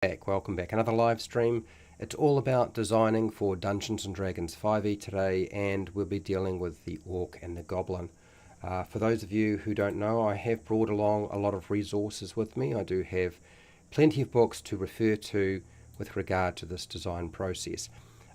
Welcome back. Another live stream. It's all about designing for Dungeons and Dragons 5e today, and we'll be dealing with the orc and the goblin. For those of you who don't know, I have brought along a lot of resources with me. I do have plenty of books to refer to with regard to this design process.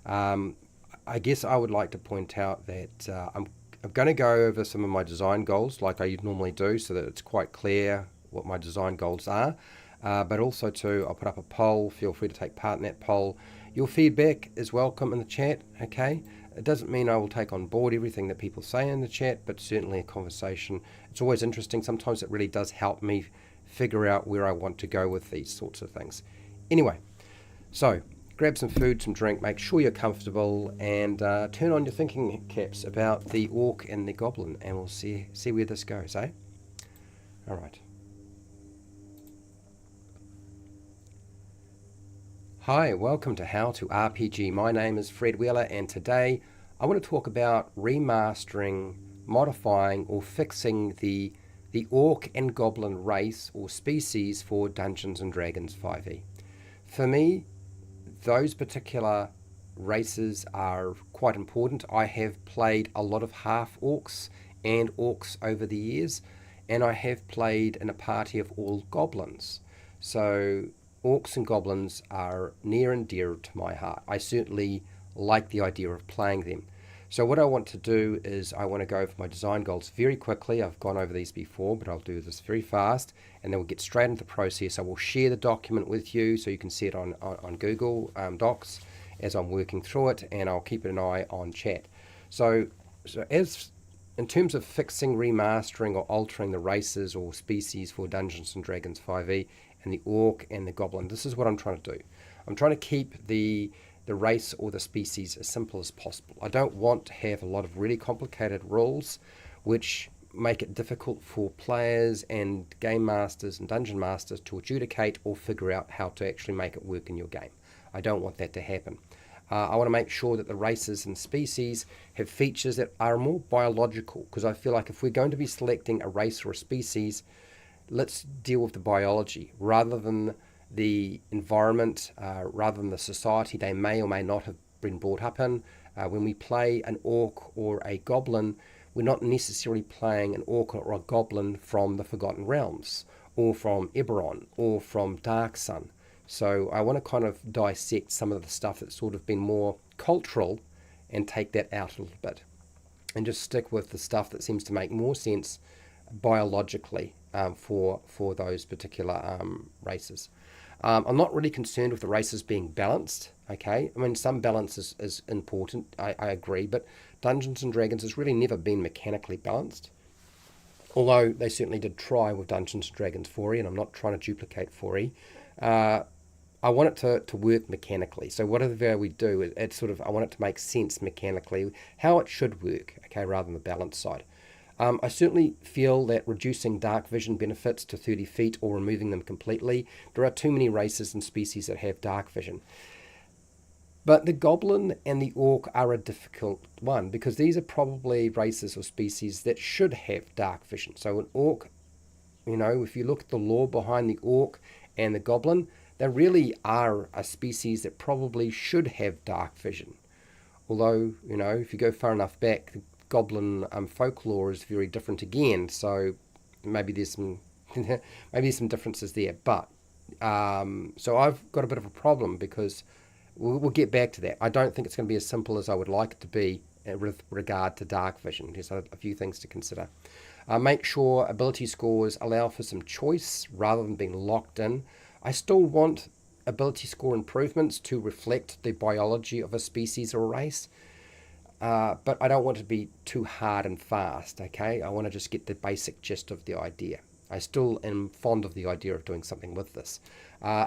I guess I would like to point out that I'm going to go over some of my design goals like I normally do, so that it's quite clear what my design goals are. But also too, I'll put up a poll. Feel free to take part in that poll. Your feedback is welcome in the chat, okay? It doesn't mean I will take on board everything that people say in the chat, but certainly a conversation. It's always interesting. Sometimes it really does help me figure out where I want to go with these sorts of things. Anyway, so grab some food, some drink, make sure you're comfortable, and turn on your thinking caps about the orc and the goblin, and we'll see where this goes, eh? All right. Hi, welcome to How to RPG. My name is Fred Wheeler, and today I want to talk about remastering, modifying or fixing the orc and goblin race or species for Dungeons and Dragons 5e. For me, those particular races are quite important. I have played a lot of half orcs and orcs over the years, and I have played in a party of all goblins. So orcs and goblins are near and dear to my heart. I certainly like the idea of playing them. So what I want to do is I want to go over my design goals very quickly. I've gone over these before, but I'll do this very fast, and then we'll get straight into the process. I will share the document with you so you can see it on Google Docs as I'm working through it, and I'll keep an eye on chat. So as in terms of fixing, remastering, or altering the races or species for Dungeons and Dragons 5e, and the orc and the goblin, this is what I'm trying to do. I'm trying to keep the race or the species as simple as possible. I don't want to have a lot of really complicated rules which make it difficult for players and game masters and dungeon masters to adjudicate or figure out how to actually make it work in your game. I don't want that to happen. I want to make sure that the races and species have features that are more biological, because I feel like if we're going to be selecting a race or a species, let's deal with the biology rather than the environment, rather than the society they may or may not have been brought up in. When we play an orc or a goblin, we're not necessarily playing an orc or a goblin from the Forgotten Realms, or from Eberron, or from Dark Sun. So I want to kind of dissect some of the stuff that's sort of been more cultural and take that out a little bit, and just stick with the stuff that seems to make more sense biologically for those particular races. I'm not really concerned with the races being balanced, okay? I mean, some balance is important, I agree, but Dungeons and Dragons has really never been mechanically balanced, although they certainly did try with Dungeons and Dragons 4e, and I'm not trying to duplicate 4e. I want it to work mechanically. So whatever we do, it's sort of, I want it to make sense mechanically, how it should work, okay, rather than the balance side. I certainly feel that reducing dark vision benefits to 30 feet or removing them completely. There are too many races and species that have dark vision. But the goblin and the orc are a difficult one, because these are probably races or species that should have dark vision. So an orc, you know, if you look at the lore behind the orc and the goblin, they really are a species that probably should have dark vision. Although, you know, if you go far enough back, the goblin folklore is very different again. So maybe there's some maybe some differences there. But so I've got a bit of a problem, because we'll get back to that. I don't think it's going to be as simple as I would like it to be with regard to dark vision. There's a few things to consider. Make sure ability scores allow for some choice rather than being locked in. I still want ability score improvements to reflect the biology of a species or a race, but I don't want it to be too hard and fast, okay? I want to just get the basic gist of the idea. I still am fond of the idea of doing something with this.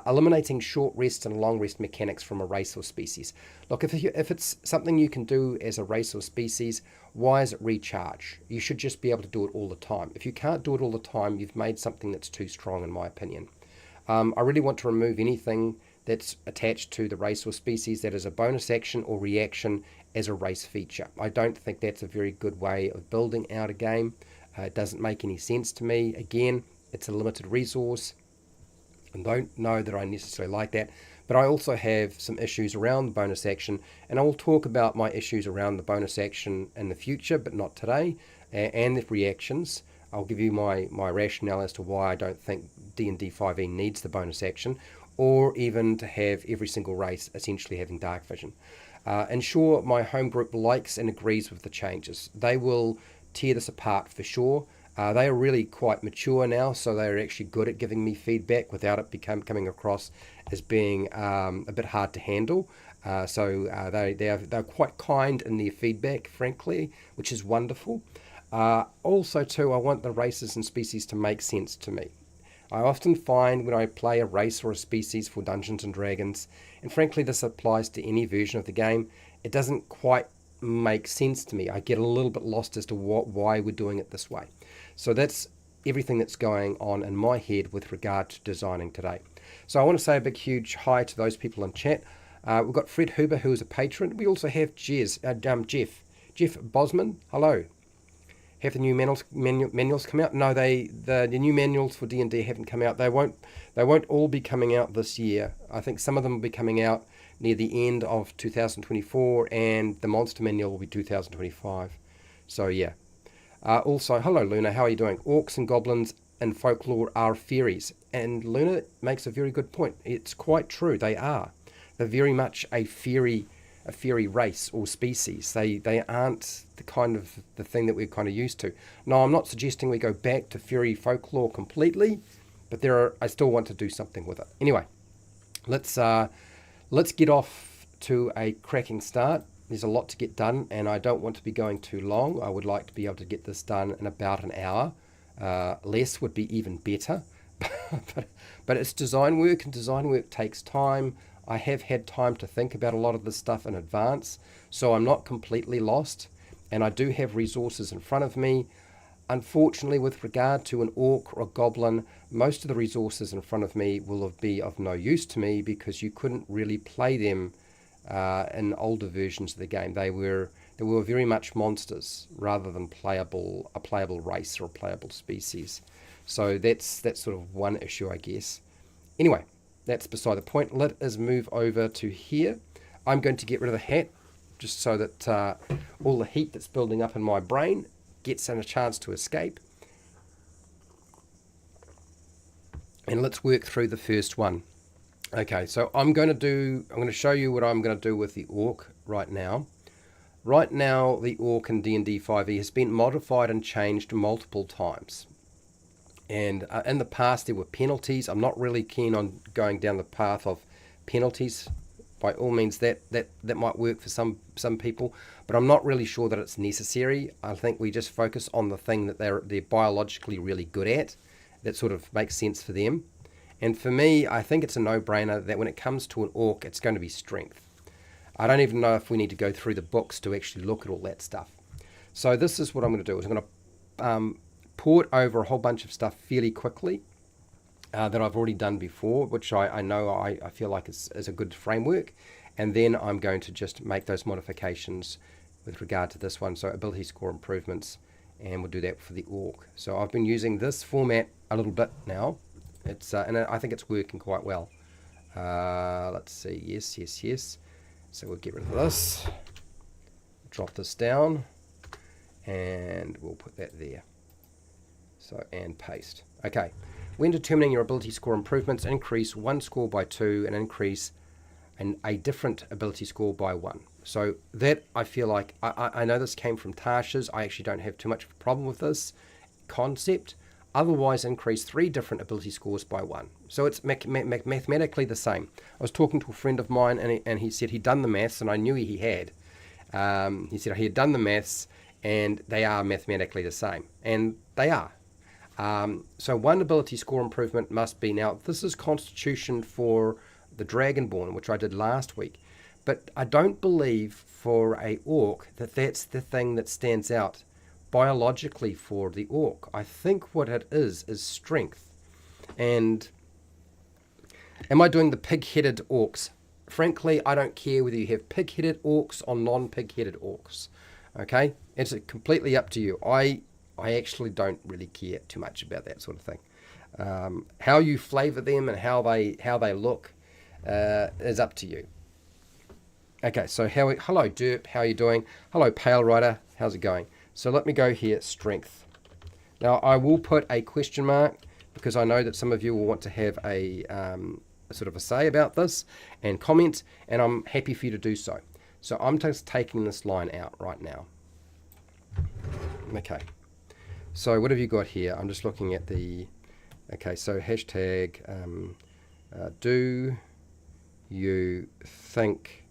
Eliminating short rest and long rest mechanics from a race or species. Look, if it's something you can do as a race or species, why is it recharge? You should just be able to do it all the time. If you can't do it all the time, you've made something that's too strong, in my opinion. I really want to remove anything that's attached to the race or species that is a bonus action or reaction as a race feature. I don't think that's a very good way of building out a game. It doesn't make any sense to me. Again, it's a limited resource. and don't know that I necessarily like that. But I also have some issues around the bonus action, and I will talk about my issues around the bonus action in the future, but not today, and the reactions. I'll give you my rationale as to why I don't think D&D 5e needs the bonus action, or even to have every single race essentially having dark vision. And sure, my home group likes and agrees with the changes. They will tear this apart for sure. They are really quite mature now, so they're actually good at giving me feedback without it coming across as being a bit hard to handle. They're quite kind in their feedback, frankly, which is wonderful. Also, too, I want the races and species to make sense to me. I often find when I play a race or a species for Dungeons and Dragons, and frankly this applies to any version of the game, it doesn't quite make sense to me. I get a little bit lost as to why we're doing it this way. So that's everything that's going on in my head with regard to designing today. So I want to say a big, huge hi to those people in chat. We've got Fred Huber, who is a patron. We also have Jeff Bosman. Hello. Have the new manuals come out? No, the new manuals for D&D haven't come out. They won't all be coming out this year. I think some of them will be coming out near the end of 2024, and the monster manual will be 2025. So yeah. Also, hello Luna, how are you doing? Orcs and goblins in folklore are fairies, and Luna makes a very good point. It's quite true, they are. They're very much a fairy race or species. They aren't the thing that we're kind of used to. No, I'm not suggesting we go back to fairy folklore completely, but I still want to do something with it. Anyway, let's get off to a cracking start. There's a lot to get done, and I don't want to be going too long. I would like to be able to get this done in about an hour. Less would be even better. but it's design work, and design work takes time. I have had time to think about a lot of this stuff in advance, so I'm not completely lost, and I do have resources in front of me. Unfortunately, with regard to an orc or a goblin, most of the resources in front of me will be of no use to me because you couldn't really play them in older versions of the game. They were very much monsters rather than a playable race or a playable species. So that's sort of one issue, I guess. Anyway, that's beside the point. Let us move over to here. I'm going to get rid of the hat just so that all the heat that's building up in my brain gets a chance to escape. And let's work through the first one. Okay, so I'm going to show you what I'm going to do with the orc right now. Right now, the orc in D&D 5e has been modified and changed multiple times. And in the past, there were penalties. I'm not really keen on going down the path of penalties. By all means, that might work for some people, but I'm not really sure that it's necessary. I think we just focus on the thing that they're biologically really good at, that sort of makes sense for them. And for me, I think it's a no-brainer that when it comes to an orc, it's going to be strength. I don't even know if we need to go through the books to actually look at all that stuff. So this is what I'm going to do. I'm going to port over a whole bunch of stuff fairly quickly that I've already done before, which I know I feel like is a good framework. And then I'm going to just make those modifications with regard to this one. So ability score improvements, and we'll do that for the orc. So I've been using this format a little bit now. And I think it's working quite well. Let's see. Yes. So we'll get rid of this. Drop this down. And we'll put that there. So, and paste. Okay. When determining your ability score improvements, increase one score by 2 and increase a different ability score by 1. So that, I feel like, I know this came from Tasha's. I actually don't have too much of a problem with this concept. Otherwise, increase 3 different ability scores by 1. So it's mathematically the same. I was talking to a friend of mine, and he said he'd done the maths, and I knew he had. He said he had done the maths, and they are mathematically the same. And they are. So one ability score improvement must be, now this is Constitution for the Dragonborn, which I did last week. But I don't believe for a orc that that's the thing that stands out biologically for the orc. I think what it is strength. And am I doing the pig-headed orcs? Frankly, I don't care whether you have pig-headed orcs or non-pig-headed orcs. Okay? It's completely up to you. I actually don't really care too much about that sort of thing. How you flavour them and how they look is up to you. Okay, so hello Derp, how are you doing? Hello Pale Rider, how's it going? So let me go here, strength. Now I will put a question mark because I know that some of you will want to have a sort of a say about this and comment, and I'm happy for you to do so. So I'm just taking this line out right now. Okay, so what have you got here? I'm just looking at the, okay, so hashtag, do you think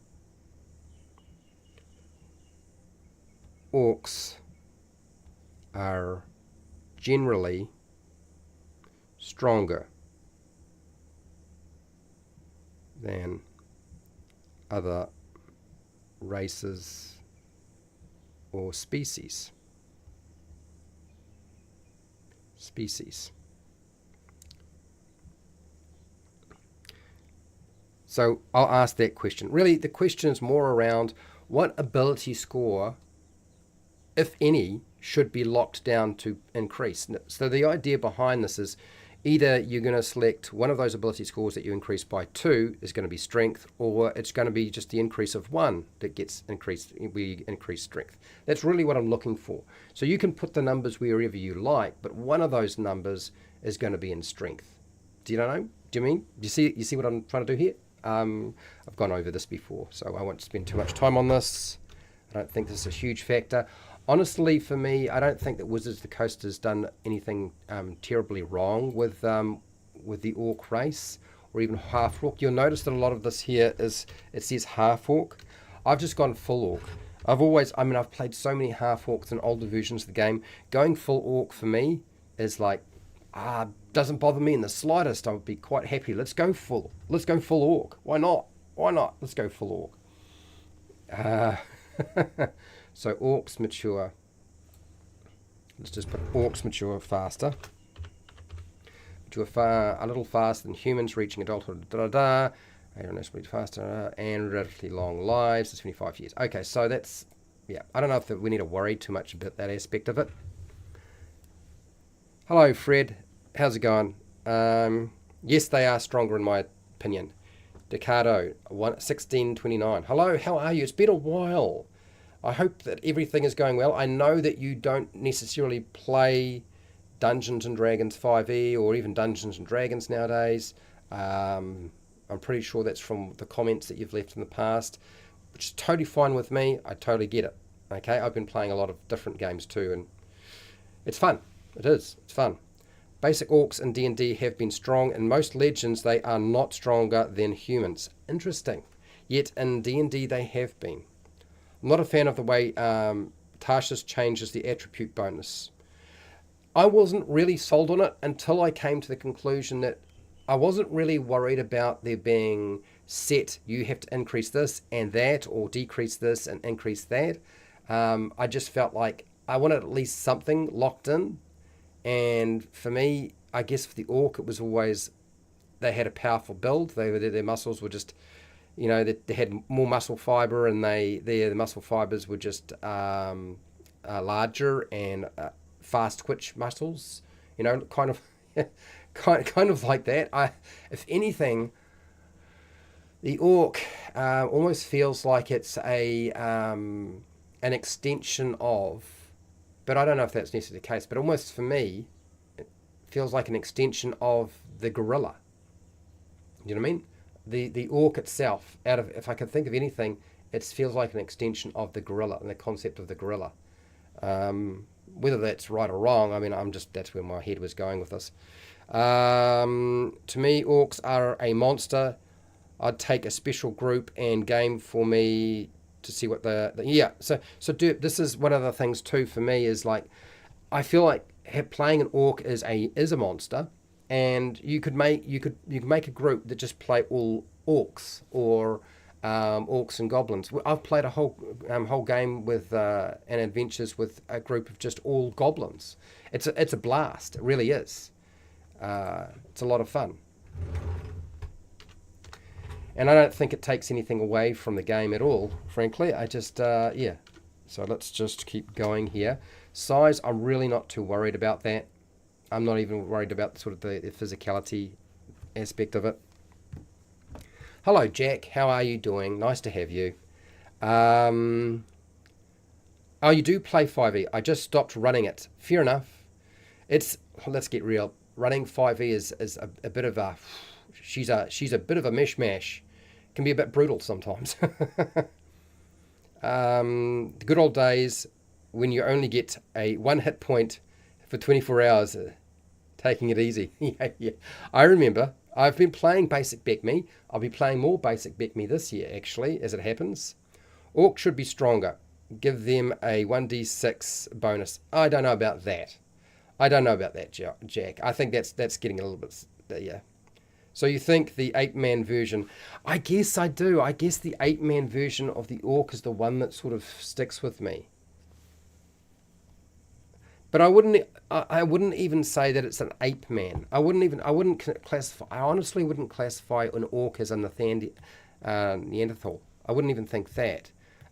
orcs are generally stronger than other races or species? So I'll ask that question. Really, the question is more around what ability score, if any, should be locked down to increase. So the idea behind this is either you're going to select one of those ability scores that you increase by 2 is going to be strength, or it's going to be just the increase of 1 that gets increased, we increase strength. That's really what I'm looking for. So you can put the numbers wherever you like, but one of those numbers is going to be in strength. Do you know? Do you mean? You see what I'm trying to do here? I've gone over this before, so I won't spend too much time on this. I don't think this is a huge factor. Honestly, for me, I don't think that Wizards of the Coast has done anything terribly wrong with the orc race or even half orc. You'll notice that a lot of this here is, it says half orc. I've just gone full orc. I've played so many half orcs in older versions of the game. Going full orc for me is like, doesn't bother me in the slightest. I would be quite happy. Let's go full orc. Why not? Let's go full orc. So orcs mature. Let's just put orcs mature faster. A little faster than humans reaching adulthood. Faster and relatively long lives. It's 25 years. Okay, so that's, yeah. I don't know if we need to worry too much about that aspect of it. Hello, Fred. How's it going? Yes, they are stronger in my opinion. Decado 1629. Hello, how are you? It's been a while. I hope that everything is going well. I know that you don't necessarily play Dungeons and Dragons 5e or even Dungeons and Dragons nowadays. I'm pretty sure that's from the comments that you've left in the past, which is totally fine with me. I totally get it. Okay, I've been playing a lot of different games too, and it's fun. It is. It's fun. Basic orcs in D&D have been strong. In most legends, they are not stronger than humans. Interesting. Yet in D&D, they have been. I'm not a fan of the way Tarshis changes the attribute bonus. I wasn't really sold on it until I came to the conclusion that I wasn't really worried about there being set, you have to increase this and that, or decrease this and increase that. I just felt like I wanted at least something locked in. And for me, I guess for the orc, it was always, they had a powerful build. Their muscles were just, they had more muscle fiber, and the muscle fibers were just larger and fast twitch muscles. Kind of like that. If anything, the orc almost feels like it's an extension of. But I don't know if that's necessarily the case. But almost for me, it feels like an extension of the gorilla. You know what I mean? The orc itself, if I could think of anything, it feels like an extension of the gorilla and the concept of the gorilla. Whether that's right or wrong, that's where my head was going with this. To me, orcs are a monster. I'd take a special group and game for me to see what so this is one of the things too for me is like, I feel like playing an orc is a monster, and you could make a group that just play all orcs or orcs and goblins. I've played a whole game with and adventures with a group of just all goblins. It's a blast. It really is. It's a lot of fun. And I don't think it takes anything away from the game at all, frankly. I just, So let's just keep going here. Size, I'm really not too worried about that. I'm not even worried about sort of the physicality aspect of it. Hello, Jack. How are you doing? Nice to have you. Oh, you do play 5e. I just stopped running it. Fair enough. Let's get real. Running 5e is a bit of a she's a bit of a mishmash. Can be a bit brutal sometimes. The good old days when you only get a 1 hit point for 24 hours, taking it easy. Yeah. I remember. I've been playing basic Back Me. I'll be playing more basic Back Me this year, actually, as it happens. Orc should be stronger. Give them a 1d6 bonus. I don't know about that. Jack. I think that's getting a little bit, yeah. So you think the 8-man version? I guess I do. I guess the 8-man version of the Orc is the one that sort of sticks with me. But I wouldn't even say that it's an ape man. I wouldn't classify. I honestly wouldn't classify an orc as a Neanderthal. I wouldn't even think that.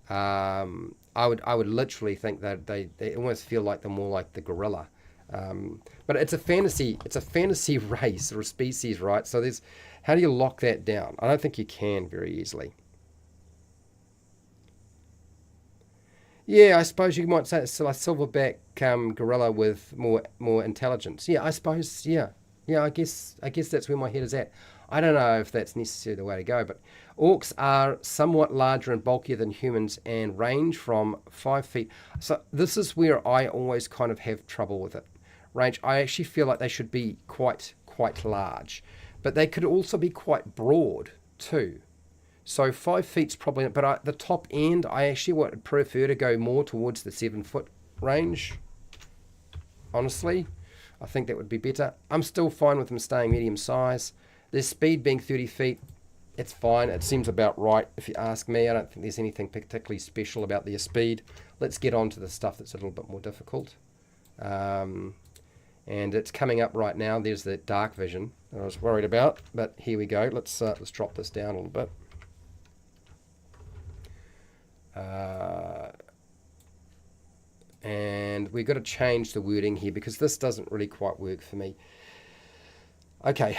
I would literally think that they almost feel like they're more like the gorilla. But it's a fantasy race or a species, right? So how do you lock that down? I don't think you can very easily. Yeah, I suppose you might say it's like silverback gorilla with more intelligence. Yeah, I suppose. Yeah, I guess that's where my head is at. I don't know if that's necessarily the way to go, but orcs are somewhat larger and bulkier than humans and range from 5 feet. So this is where I always kind of have trouble with it. Range. I actually feel like they should be quite large, but they could also be quite broad too. So 5 feet's probably, but the top end, I actually would prefer to go more towards the 7 foot range. Honestly, I think that would be better. I'm still fine with them staying medium size. Their speed being 30 feet, it's fine. It seems about right if you ask me. I don't think there's anything particularly special about their speed. Let's get on to the stuff that's a little bit more difficult. And it's coming up right now. There's the dark vision that I was worried about, but here we go. Let's drop this down a little bit. And we've got to change the wording here because this doesn't really quite work for me. Okay,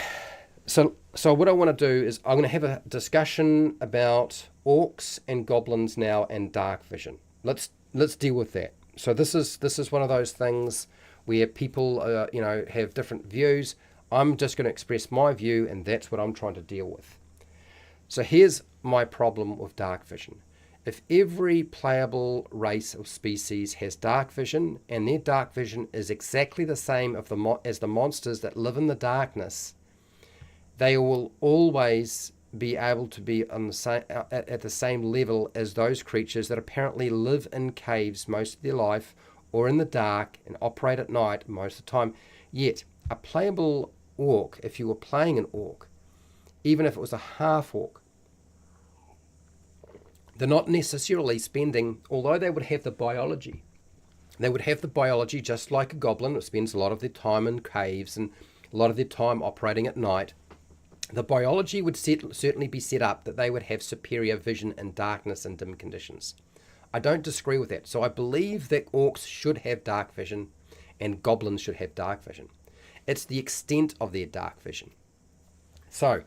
so what I want to do is I'm going to have a discussion about orcs and goblins now and dark vision. Let's deal with that. So this is one of those things where people have different views. I'm just going to express my view, and that's what I'm trying to deal with. So here's my problem with dark vision. If every playable race or species has dark vision, and their dark vision is exactly the same as the monsters that live in the darkness, they will always be able to be on the same, at the same level as those creatures that apparently live in caves most of their life or in the dark and operate at night most of the time. Yet, a playable orc, if you were playing an orc, even if it was a half orc, they're not necessarily spending, although they would have the biology, just like a goblin that spends a lot of their time in caves and a lot of their time operating at night. The biology would certainly be set up that they would have superior vision in darkness and dim conditions. I don't disagree with that. So I believe that orcs should have dark vision and goblins should have dark vision. It's the extent of their dark vision. So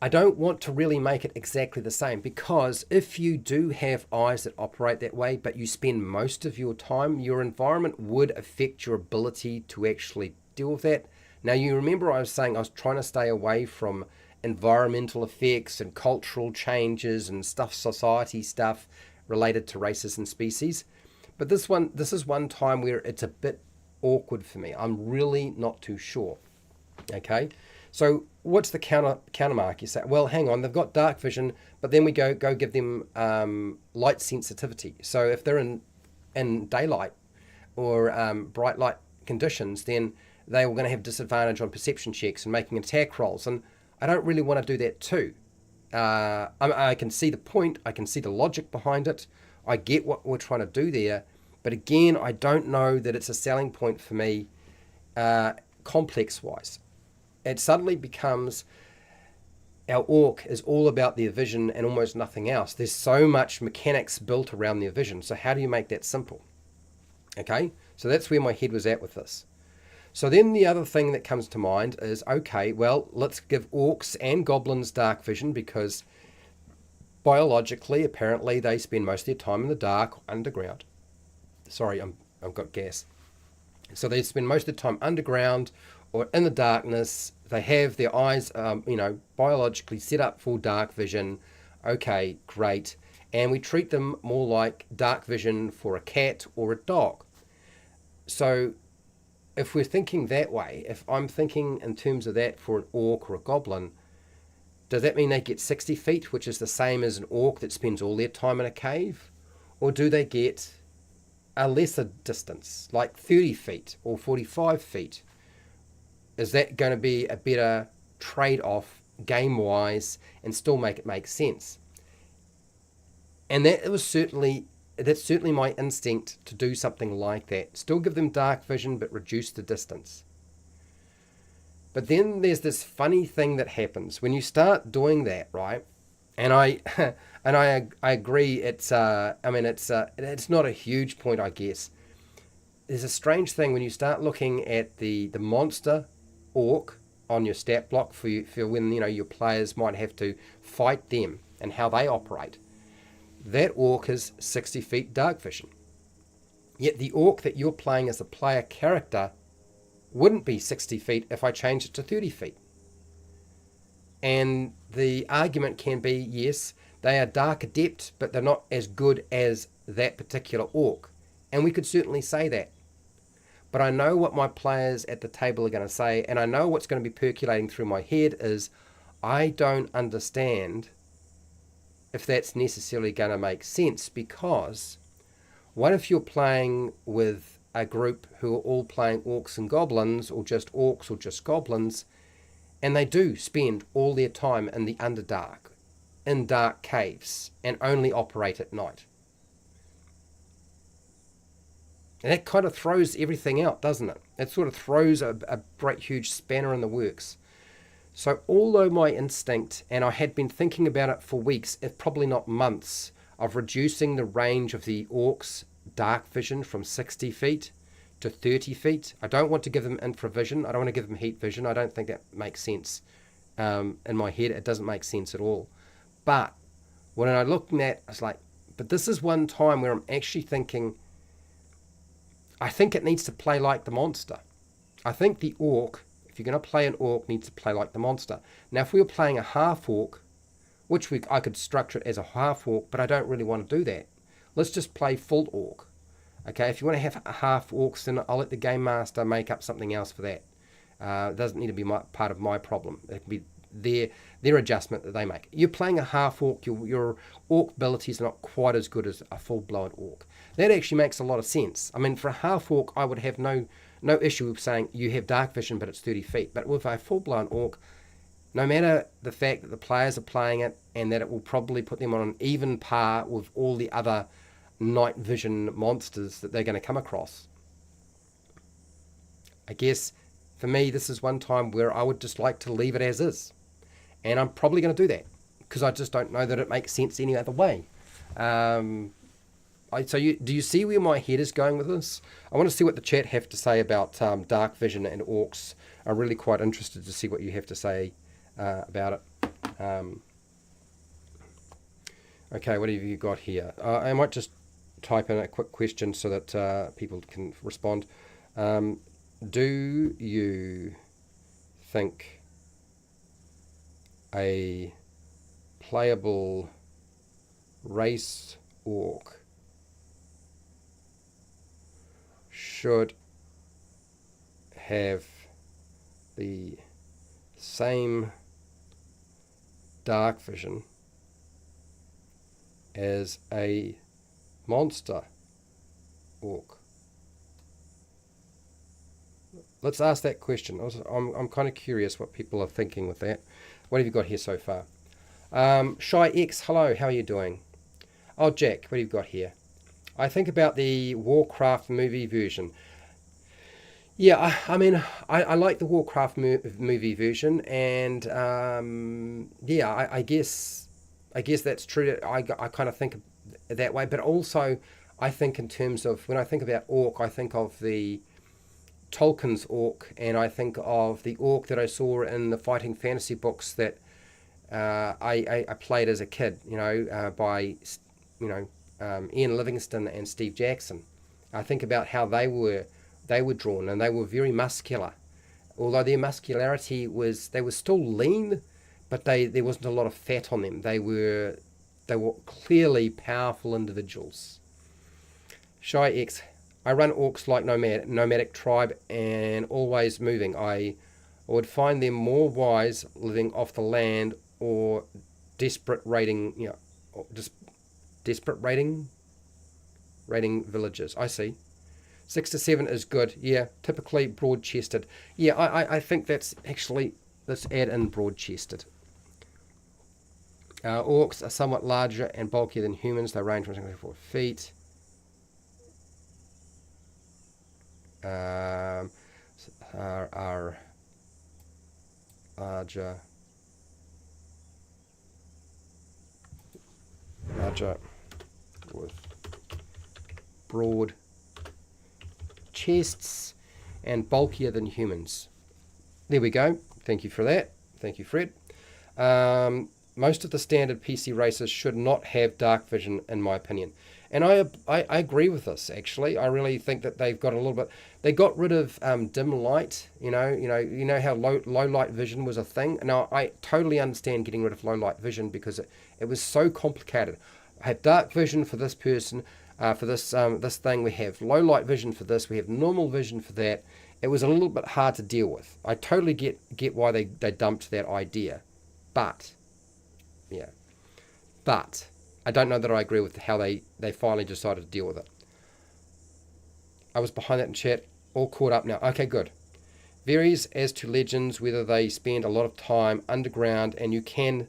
I don't want to really make it exactly the same, because if you do have eyes that operate that way, but you spend most of your time, your environment would affect your ability to actually deal with that. Now, you remember I was saying I was trying to stay away from environmental effects and cultural changes and society stuff related to races and species. But this is one time where it's a bit awkward for me. I'm really not too sure. Okay? So what's the counter mark? You say, well, hang on, they've got dark vision, but then we go give them light sensitivity. So if they're in daylight or bright light conditions, then they were going to have disadvantage on perception checks and making attack rolls. And I don't really want to do that too. I can see the point. I can see the logic behind it. I get what we're trying to do there. But again, I don't know that it's a selling point for me complex-wise. It suddenly becomes our orc is all about their vision and almost nothing else. There's so much mechanics built around their vision. So how do you make that simple? Okay, so that's where my head was at with this. So then the other thing that comes to mind is, okay, well, let's give orcs and goblins dark vision, because biologically, apparently, they spend most of their time in the dark, underground. Sorry, I've got gas. So they spend most of the time underground or in the darkness. They have their eyes, biologically set up for dark vision. Okay, great. And we treat them more like dark vision for a cat or a dog. So if we're thinking that way, if I'm thinking in terms of that for an orc or a goblin, does that mean they get 60 feet, which is the same as an orc that spends all their time in a cave? Or do they get a lesser distance, like 30 feet or 45 feet? Is that going to be a better trade-off game-wise and still make it make sense? And that's certainly my instinct to do something like that. Still give them dark vision, but reduce the distance. But then there's this funny thing that happens when you start doing that, right? And I agree. It's not a huge point, I guess. There's a strange thing when you start looking at the monster orc on your stat block for when your players might have to fight them and how they operate. That orc is 60 feet dark vision. Yet the orc that you're playing as a player character wouldn't be 60 feet if I changed it to 30 feet. And the argument can be, yes, they are dark adept, but they're not as good as that particular orc. And we could certainly say that. But I know what my players at the table are going to say, and I know what's going to be percolating through my head is, I don't understand if that's necessarily going to make sense, because what if you're playing with a group who are all playing orcs and goblins, or just orcs or just goblins, and they do spend all their time in the Underdark, in dark caves, and only operate at night? And that kind of throws everything out, doesn't it? It sort of throws a great huge spanner in the works. So although my instinct, and I had been thinking about it for weeks, if probably not months, of reducing the range of the orcs' dark vision from 60 feet to 30 feet. I don't want to give them infravision. I don't want to give them heat vision. I don't think that makes sense. In my head, it doesn't make sense at all. But when I looked at it, I was like, but this is one time where I'm actually thinking, I think it needs to play like the monster. I think the orc, if you're going to play an orc, needs to play like the monster. Now, if we were playing a half orc, which I could structure it as a half orc, but I don't really want to do that. Let's just play full orc. Okay, if you want to have a half orcs, then I'll let the game master make up something else for that. It doesn't need to be part of my problem. It can be their adjustment that they make. You're playing a half orc, your orc abilities are not quite as good as a full-blown orc. That actually makes a lot of sense. I mean, for a half orc, I would have no issue with saying you have dark vision, but it's 30 feet. But with a full-blown orc, no matter the fact that the players are playing it and that it will probably put them on an even par with all the other night vision monsters that they're going to come across, I guess for me, this is one time where I would just like to leave it as is. And I'm probably going to do that because I just don't know that it makes sense any other way. Do you see where my head is going with this? I want to see what the chat have to say about dark vision and orcs. I'm really quite interested to see what you have to say about it. Okay, what have you got here? I might just type in a quick question so that people can respond. Do you think a playable race orc should have the same dark vision as a monster orc? Let's ask that question. I'm kind of curious what people are thinking with that. What have you got here so far? Shy X, hello, how are you doing? Oh, Jack, what have you got here? I think about the Warcraft movie version. Yeah, I mean, I like the Warcraft movie version, and yeah, I guess that's true. I kind of think that way, but also I think in terms of when I think about orc, I think of the Tolkien's orc, and I think of the orc that I saw in the fighting fantasy books that I played as a kid, by Ian Livingstone and Steve Jackson. I think about how they were drawn, and they were very muscular. Although their muscularity they were still lean, but there wasn't a lot of fat on them. They were clearly powerful individuals. Shy X, I run orcs like nomadic tribe and always moving. I would find them more wise living off the land or desperate raiding, raiding villages. I see. 6 to 7 is good. Yeah, typically broad-chested. Yeah, I think that's actually, let's add in broad-chested. Orcs are somewhat larger and bulkier than humans. They range from 24 feet. Are larger with broad chests and bulkier than humans. There we go. Thank you for that. Thank you, Fred. Most of the standard PC races should not have dark vision, in my opinion. And I agree with this, actually. I really think that they've got a little bit... They got rid of dim light, you know how low light vision was a thing. Now, I totally understand getting rid of low light vision because it was so complicated. I have dark vision for this person, for this thing. We have low light vision for this. We have normal vision for that. It was a little bit hard to deal with. I totally get why they dumped that idea. But I don't know that I agree with how they finally decided to deal with it. I was behind that in chat, all caught up now. Okay, good. Varies as to legends, whether they spend a lot of time underground, and you can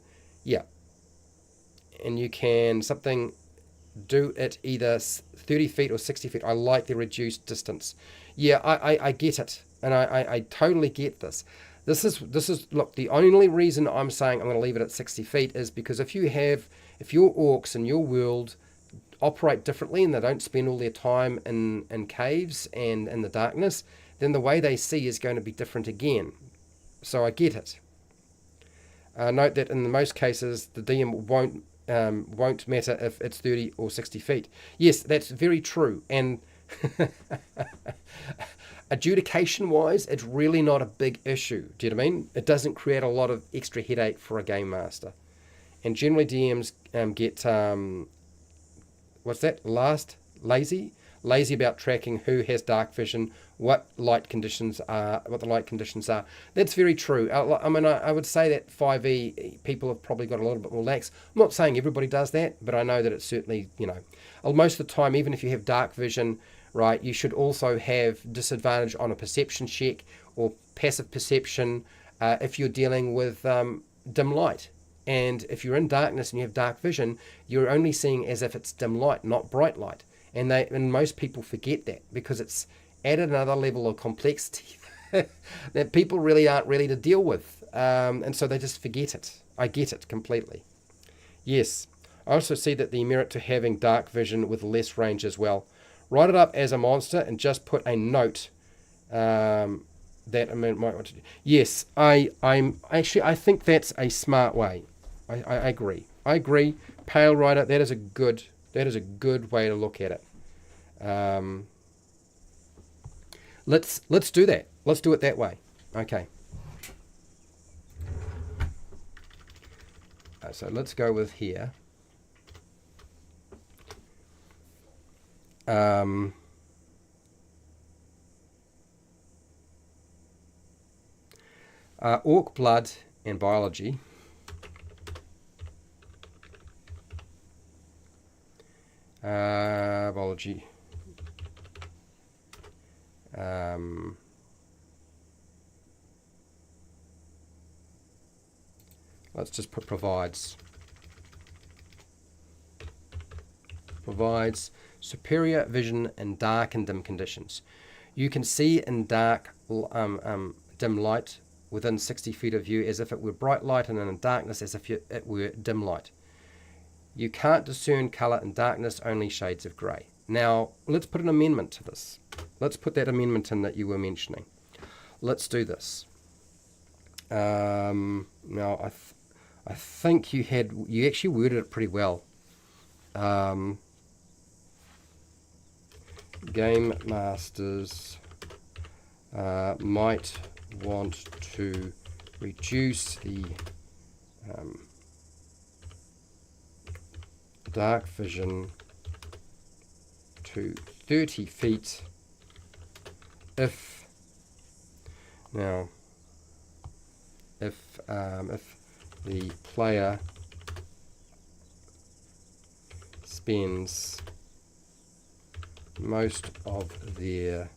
do it either 30 feet or 60 feet. I like the reduced distance. Yeah, I get it, and I totally get this. This is look, the only reason I'm saying I'm going to leave it at 60 feet is because if your orcs in your world operate differently and they don't spend all their time in caves and in the darkness, then the way they see is going to be different again. So I get it. Note that in most cases the DM won't matter if it's 30 or 60 feet. Yes, that's very true. And adjudication-wise, it's really not a big issue. Do you know what I mean? It doesn't create a lot of extra headache for a game master. And generally DMs get, lazy about tracking who has dark vision, what the light conditions are. That's very true. I would say that 5e people have probably got a little bit more lax. I'm not saying everybody does that, but I know that it's certainly, most of the time, even if you have dark vision, right, you should also have disadvantage on a perception check or passive perception if you're dealing with dim light. And if you're in darkness and you have dark vision, you're only seeing as if it's dim light, not bright light. And most people forget that because it's added another level of complexity that people really aren't ready to deal with. And so they just forget it. I get it completely. Yes, I also see that the merit to having dark vision with less range as well. Write it up as a monster and just put a note that I might want to do. Yes, I think that's a smart way. I agree. Pale Rider, that is a good way to look at it. Let's do that. Let's do it that way. Okay. So let's go with here. Orc blood and biology. Biology. Let's just put provides superior vision in dark and dim conditions. You can see in dark, dim light within 60 feet of you as if it were bright light, and in darkness as if it were dim light. You can't discern colour in darkness, only shades of grey. Now, let's put an amendment to this. Let's put that amendment in that you were mentioning. Let's do this. Now, I think you actually worded it pretty well. Game masters might want to reduce the dark vision to 30 feet if the player spends most of their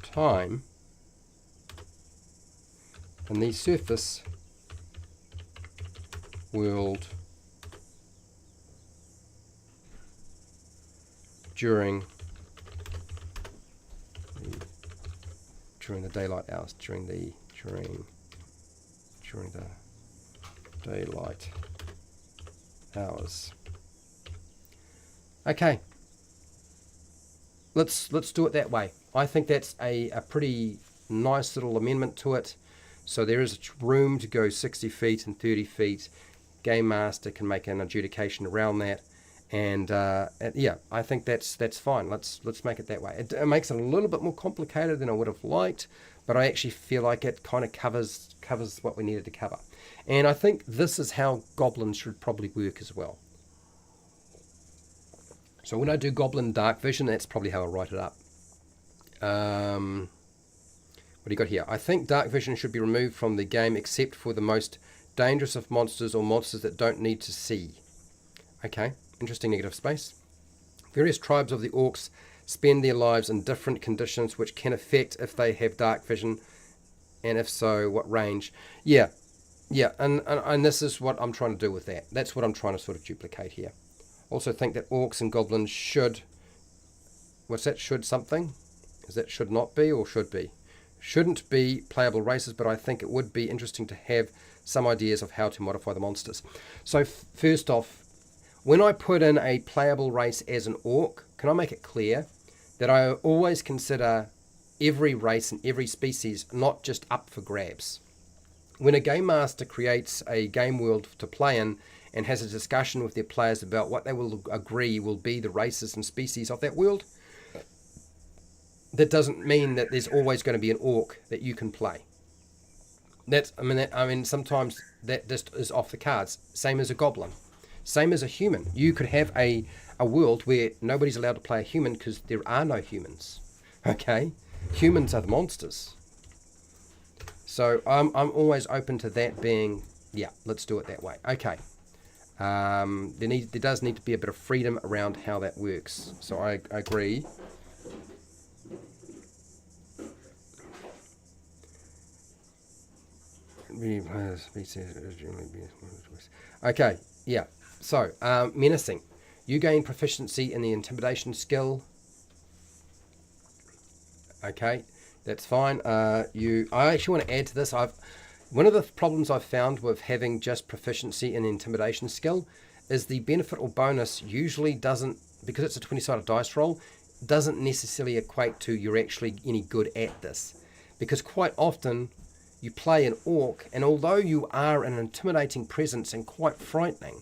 time in the surface world during the daylight hours, during the daylight hours. Okay, let's do it that way. I think that's a pretty nice little amendment to it. So there is room to go 60 feet and 30 feet. Game master can make an adjudication around that. And yeah, I think that's fine. Let's make it that way. It makes it a little bit more complicated than I would have liked, but I actually feel like it kind of covers what we needed to cover. And I think this is how goblins should probably work as well. So when I do goblin dark vision, that's probably how I write it up. What do you got here? I think dark vision should be removed from the game except for the most dangerous of monsters or monsters that don't need to see. Okay. Interesting negative space. Various tribes of the orcs spend their lives in different conditions which can affect if they have dark vision, and if so, what range. Yeah, and this is what I'm trying to do with that. That's what I'm trying to sort of duplicate here. Also think that orcs and goblins should, what's that, should something? Is that should not be or should be? Shouldn't be playable races, but I think it would be interesting to have some ideas of how to modify the monsters. So first off, when I put in a playable race as an orc, can I make it clear that I always consider every race and every species not just up for grabs? When a game master creates a game world to play in and has a discussion with their players about what they will agree will be the races and species of that world, that doesn't mean that there's always going to be an orc that you can play. I mean, sometimes that just is off the cards. Same as a goblin. Same as a human. You could have a world where nobody's allowed to play a human because there are no humans. Okay? Humans are the monsters. So I'm always open to that being, yeah, let's do it that way. Okay. There does need to be a bit of freedom around how that works. So I agree. Okay, yeah. So, menacing. You gain proficiency in the intimidation skill. Okay, that's fine. I actually want to add to this. One of the problems I've found with having just proficiency in the intimidation skill is the benefit or bonus usually doesn't, because it's a 20-sided dice roll, doesn't necessarily equate to you're actually any good at this. Because quite often you play an orc, and although you are an intimidating presence and quite frightening,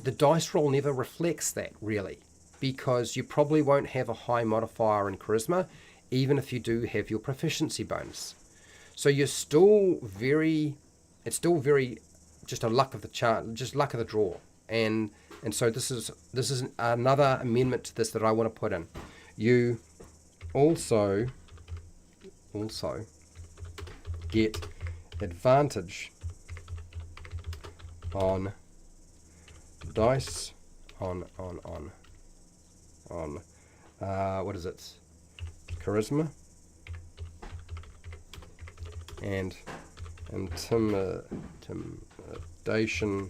the dice roll never reflects that, really, because you probably won't have a high modifier in charisma, even if you do have your proficiency bonus. So it's still very just a luck of the chart, just luck of the draw. And so this is another amendment to this that I want to put in. You also get advantage on dice on what is it? Charisma and intimidation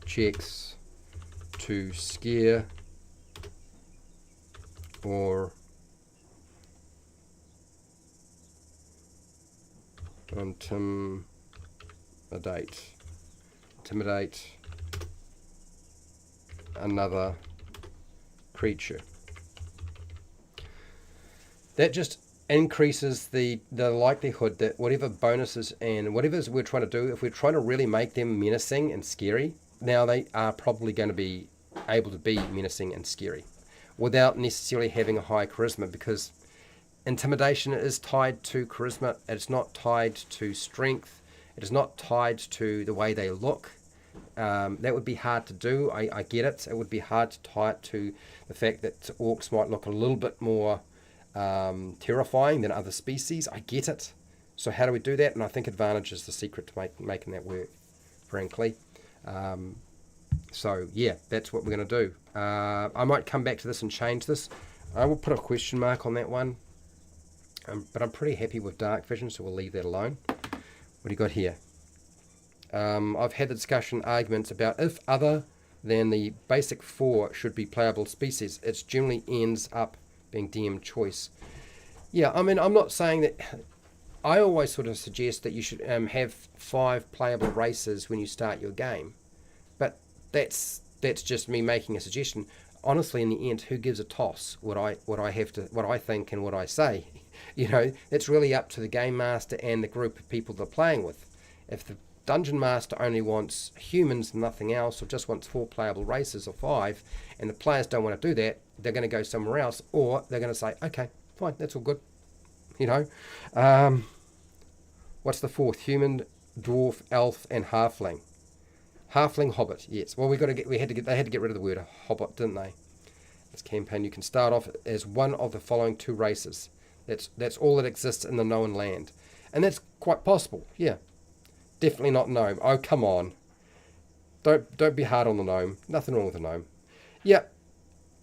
checks to scare or intimidate another creature. That just increases the likelihood that whatever bonuses and whatever we're trying to do, if we're trying to really make them menacing and scary, now they are probably going to be able to be menacing and scary without necessarily having a high charisma, because intimidation is tied to charisma. It's not tied to strength. It is not tied to the way they look. That would be hard to do. I get it. It would be hard to tie it to the fact that orcs might look a little bit more terrifying than other species. I get it. So how do we do that? And I think advantage is the secret to making that work, frankly. So yeah, that's what we're going to do. I might come back to this and change this. I will put a question mark on that one. But I'm pretty happy with dark vision, so we'll leave that alone. What do you got here? I've had the discussion arguments about if other than the basic 4 should be playable species, it generally ends up being DM choice. Yeah, I mean, I'm not saying that. I always sort of suggest that you should have 5 playable races when you start your game, but that's just me making a suggestion. Honestly, in the end, who gives a toss what I think and what I say? You know, it's really up to the game master and the group of people they're playing with. If the dungeon master only wants humans and nothing else, or just wants 4 playable races or 5, and the players don't want to do that, they're going to go somewhere else, or they're going to say, okay, fine, that's all good. You know, what's the 4th? Human, dwarf, elf, and halfling. Halfling, hobbit. Yes. Well, they had to get rid of the word hobbit, didn't they? This campaign, you can start off as one of the following 2 races. That's all that exists in the known land, and that's quite possible. Yeah, definitely not gnome. Oh, come on. Don't be hard on the gnome. Nothing wrong with the gnome. Yeah.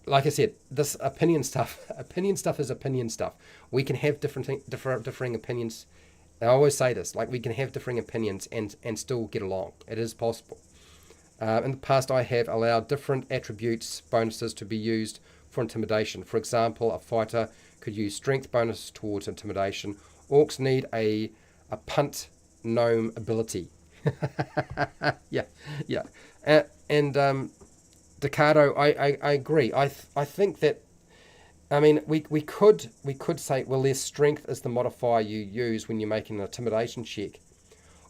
Like I said, this opinion stuff is opinion stuff. We can have differing opinions. I always say this, like we can have differing opinions and still get along. It is possible. In the past, I have allowed different attributes, bonuses to be used for intimidation. For example, a fighter could use strength bonus towards intimidation. Orcs need a punt gnome ability. yeah. And Decado, I agree. I think that, I mean, we could say, well, their strength is the modifier you use when you're making an intimidation check.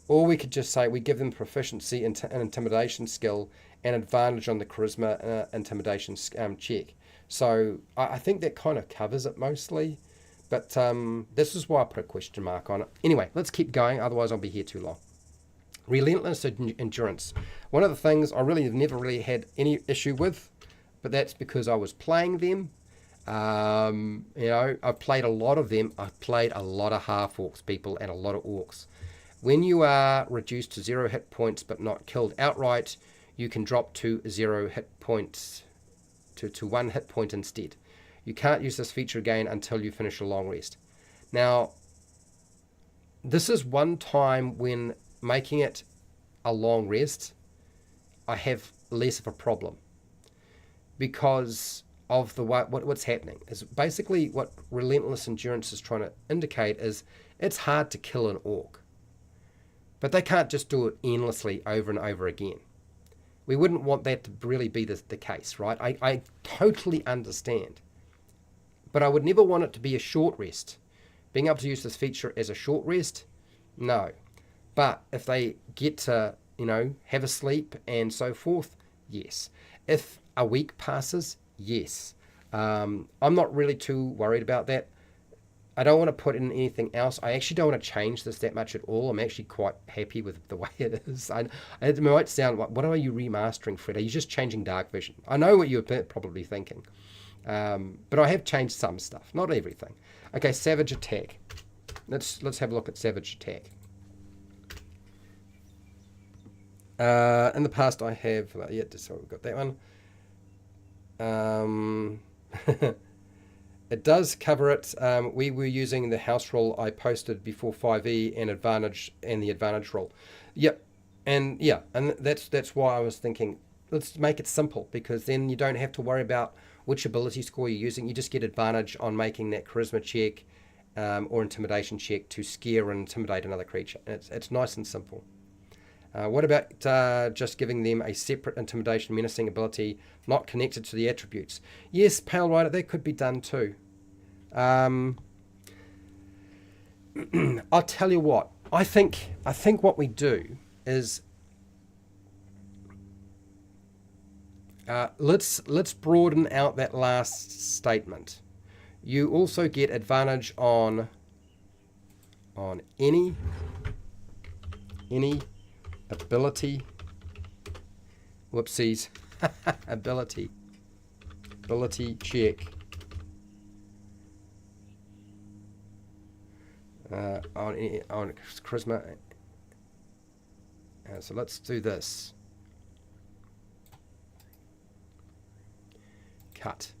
Or we could just say we give them proficiency in an intimidation skill and advantage on the charisma intimidation check. So I think that kind of covers it mostly. But this is why I put a question mark on it. Anyway, let's keep going, otherwise I'll be here too long. Relentless endurance. One of the things I really have never really had any issue with, but that's because I was playing them. You know, I've played a lot of them. I've played a lot of half-orcs people and a lot of orcs. When you are reduced to 0 hit points but not killed outright, you can drop to 0 hit points, to 1 hit point instead. You can't use this feature again until you finish a long rest. Now, this is one time when making it a long rest, I have less of a problem, because of the what's happening is basically what relentless endurance is trying to indicate is it's hard to kill an orc, but they can't just do it endlessly over and over again. We wouldn't want that to really be the case, right? I totally understand, but I would never want it to be a short rest. Being able to use this feature as a short rest, no. But if they get to, you know, have a sleep and so forth, yes. If a week passes, yes. I'm not really too worried about that. I don't want to put in anything else. I actually don't want to change this that much at all. I'm actually quite happy with the way it is. It might sound like, what are you remastering, Fred? Are you just changing dark vision? I know what you're probably thinking. But I have changed some stuff, not everything. Okay, savage attack. Let's have a look at savage attack. In the past, I have, so we've got that one. It does cover it. We were using the house rule I posted before 5e and the advantage rule. Yep, and that's why I was thinking let's make it simple, because then you don't have to worry about which ability score you're using. You just get advantage on making that charisma check or intimidation check to scare and intimidate another creature. It's nice and simple. What about just giving them a separate intimidation menacing ability not connected to the attributes? Yes, Pale Rider, that could be done too. I'll tell you what. I think what we do is let's broaden out that last statement. You also get advantage on any ability, whoopsies, ability check on charisma. So let's do this. Cut.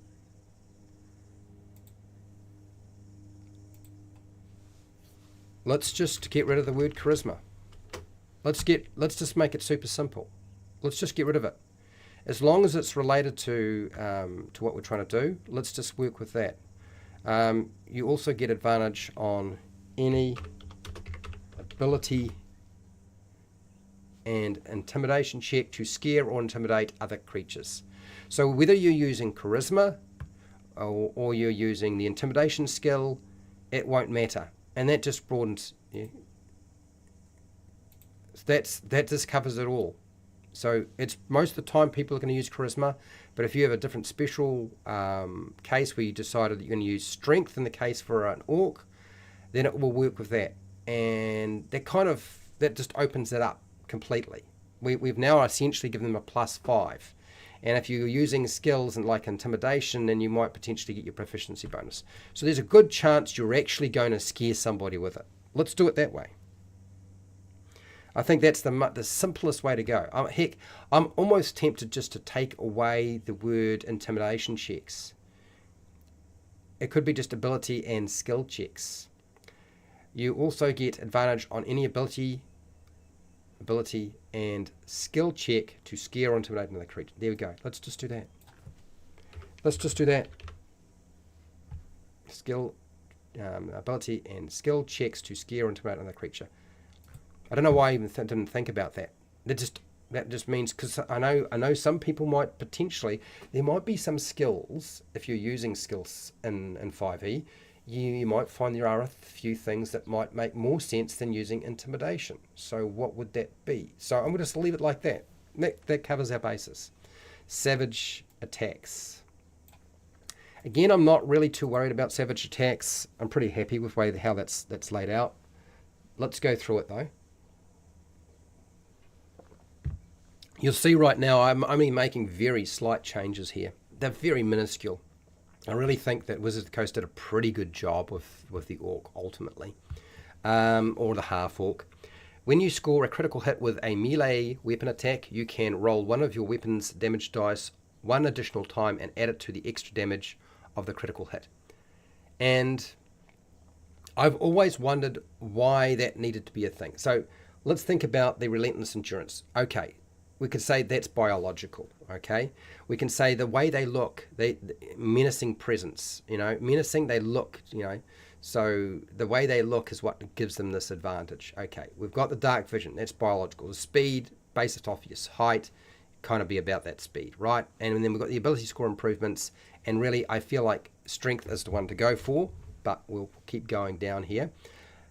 Let's just get rid of the word charisma. Let's just make it super simple. Let's just get rid of it. As long as it's related to what we're trying to do, let's just work with that. You also get advantage on any ability and intimidation check to scare or intimidate other creatures. So whether you're using charisma or you're using the intimidation skill, it won't matter. And that just broadens. Yeah, that just covers it all. So it's most of the time people are going to use charisma, but if you have a different special case where you decided that you're going to use strength in the case for an orc, then it will work with that. And that just opens it up completely. We've now essentially given them a +5. And if you're using skills and like intimidation, then you might potentially get your proficiency bonus. So there's a good chance you're actually going to scare somebody with it. Let's do it that way. I think that's the simplest way to go. Heck, I'm almost tempted just to take away the word intimidation checks. It could be just ability and skill checks. You also get advantage on any ability and skill check to scare or intimidate another creature. There we go. Let's just do that. Skill, ability and skill checks to scare or intimidate another creature. I don't know why I even didn't think about that. That just means, because I know some people might potentially, there might be some skills, if you're using skills in 5e, you might find there are a few things that might make more sense than using intimidation. So what would that be? So I'm going to just leave it like that. That covers our basis. Savage attacks. Again, I'm not really too worried about savage attacks. I'm pretty happy with how that's laid out. Let's go through it though. You'll see right now I'm only making very slight changes here. They're very minuscule. I really think that Wizards of the Coast did a pretty good job with the orc ultimately, or the half orc. When you score a critical hit with a melee weapon attack, you can roll one of your weapon's damage dice one additional time and add it to the extra damage of the critical hit. And I've always wondered why that needed to be a thing. So let's think about the relentless endurance. Okay, we could say that's biological, okay? We can say the way they look, menacing presence, menacing, they look, so the way they look is what gives them this advantage. Okay, we've got the dark vision, that's biological. The speed, based off your height, kind of be about that speed, right? And then we've got the ability score improvements, and really I feel like strength is the one to go for, but we'll keep going down here.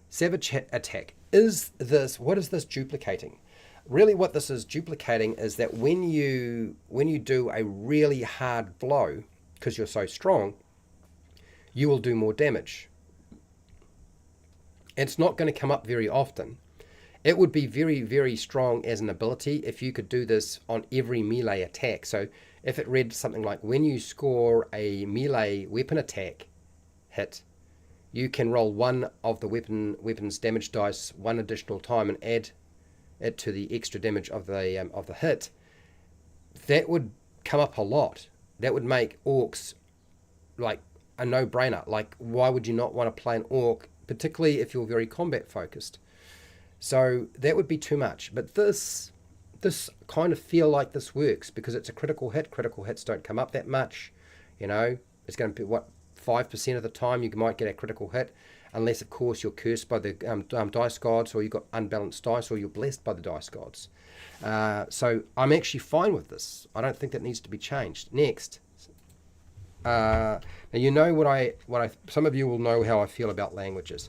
Savage attack. What is this duplicating? Really what this is duplicating is that when you do a really hard blow, because you're so strong, you will do more damage. It's not going to come up very often. It would be very, very strong as an ability if you could do this on every melee attack. So if it read something like, when you score a melee weapon attack hit, you can roll one of the weapon's damage dice one additional time and add it to the extra damage of the hit. That would come up a lot. That would make orcs like a no-brainer. Like, why would you not want to play an orc, particularly if you're very combat focused? So that would be too much. But this kind of feel like this works because it's a critical hit. Critical hits don't come up that much. It's going to be 5% of the time you might get a critical hit. unless of course you're cursed by the dice gods, or you've got unbalanced dice, or you're blessed by the dice gods. So I'm actually fine with this. I don't think that needs to be changed. Next. Now you know what I some of you will know how I feel about languages.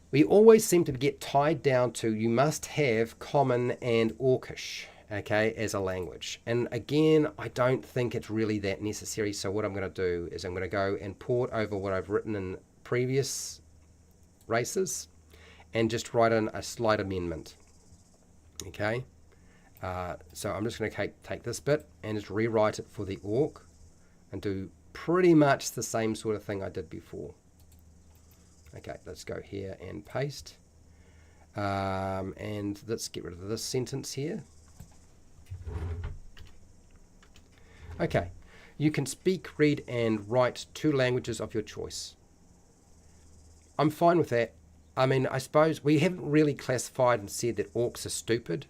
We always seem to get tied down to you must have Common and Orcish, okay, as a language. And again, I don't think it's really that necessary. So what I'm going to do is I'm going to go and port over what I've written in previous races and just write in a slight amendment. Okay, so I'm just going to take this bit and just rewrite it for the Orc and do pretty much the same sort of thing I did before. Okay, let's go here and paste. And let's get rid of this sentence here. Okay, you can speak, read, and write 2 languages of your choice. I'm fine with that. I mean, I suppose we haven't really classified and said that orcs are stupid.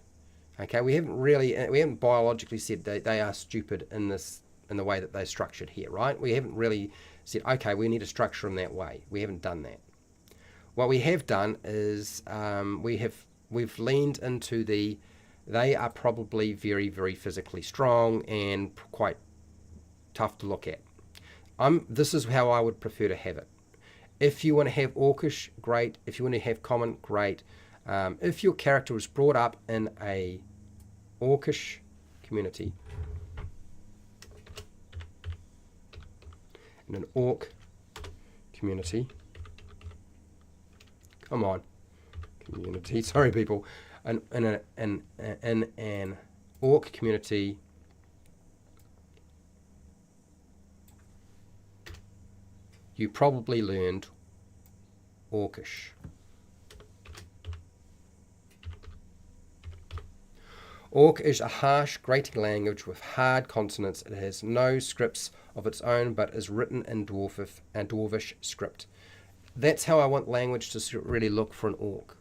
Okay, we haven't biologically said they are stupid in the way that they're structured here, right? We haven't really said, okay, we need to structure them that way. We haven't done that. What we have done is we've leaned into they are probably very, very physically strong and quite tough to look at. This is how I would prefer to have it. If you want to have Orcish, great. If you want to have Common, great. If your character was brought up in a Orcish community, in an Orc community, come on, community, sorry people, in an Orc community, you probably learned Orcish. Orc is a harsh, grating language with hard consonants. It has no scripts of its own, but is written in dwarvish script. That's how I want language to really look for an Orc.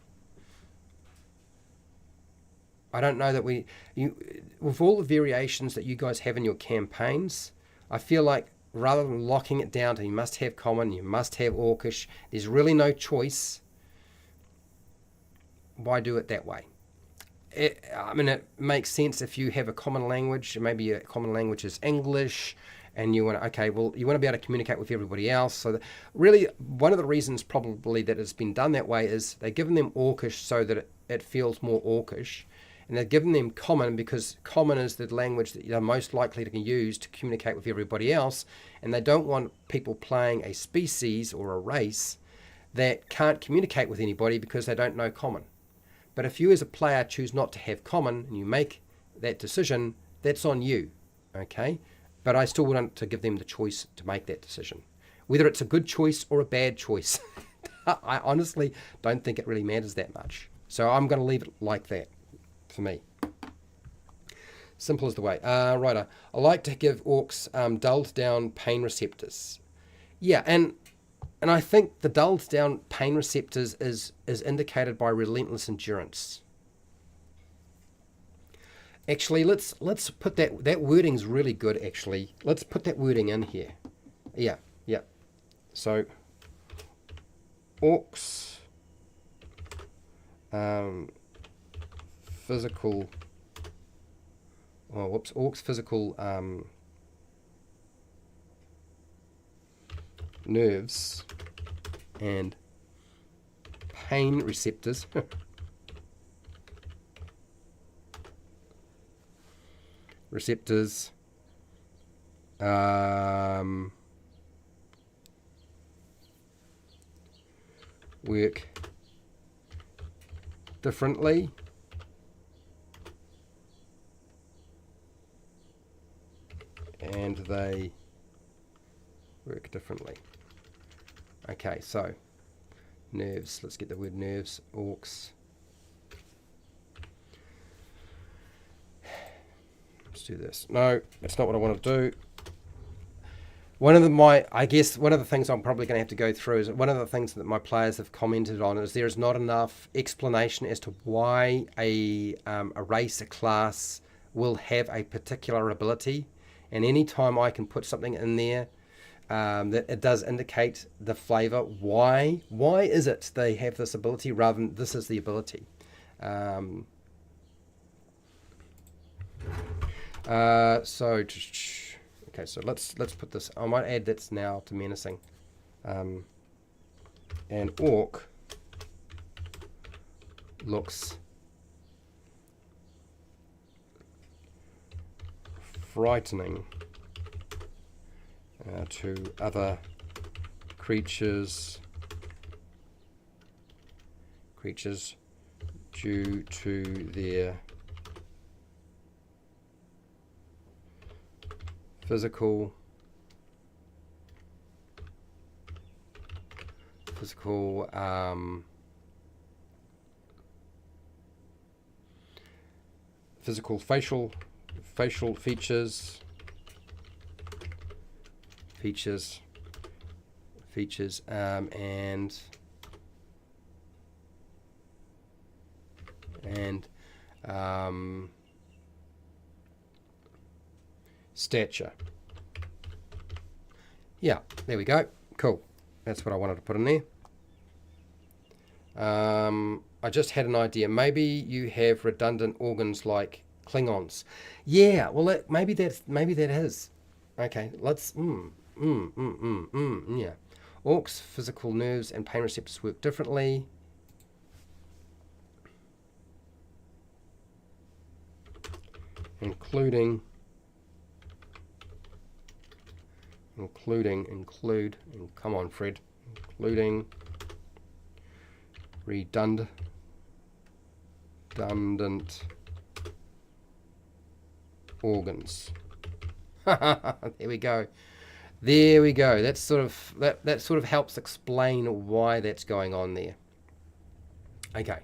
I don't know that with all the variations that you guys have in your campaigns, I feel like rather than locking it down to you must have Common, you must have Orcish, there's really no choice. Why do it that way? I mean, it makes sense if you have a common language, maybe a common language is English, and you want to, okay, well, you want to be able to communicate with everybody else. So really, one of the reasons probably that it's been done that way is they've given them Orcish so that it feels more Orcish. And they've given them Common because Common is the language that they're most likely to use to communicate with everybody else. And they don't want people playing a species or a race that can't communicate with anybody because they don't know Common. But if you as a player choose not to have Common and you make that decision, that's on you, okay? But I still want to give them the choice to make that decision. Whether it's a good choice or a bad choice, I honestly don't think it really matters that much. So I'm going to leave it like that for me. Simple as the way. Right, I like to give Orcs dulled down pain receptors. Yeah, and I think the dulled down pain receptors is indicated by relentless endurance. Actually, let's put that wording's really good. Actually, let's put that wording in here. Yeah. So, Orcs, physical. Oh, whoops! Orcs physical nerves and pain receptors work differently and they work differently. Okay, so nerves, let's get the word nerves, Orcs. Let's do this. No, that's not what I want to do. I guess one of the things I'm probably going to have to go through is one of the things that my players have commented on is there is not enough explanation as to why a race, a class will have a particular ability. And anytime I can put something in there that it does indicate the flavor. Why is it they have this ability rather than this is the ability? So okay, so let's put this. I might add this now to menacing. An orc looks frightening to other creatures due to their physical facial features and stature. Yeah, there we go. Cool. That's what I wanted to put in there. I just had an idea. Maybe you have redundant organs like Klingons. Yeah, well, maybe that is. Okay, let's. Yeah. Orcs' physical nerves and pain receptors work differently. Include, come on, Fred, including redundant organs. There we go. That's sort of that sort of helps explain why that's going on there. Okay.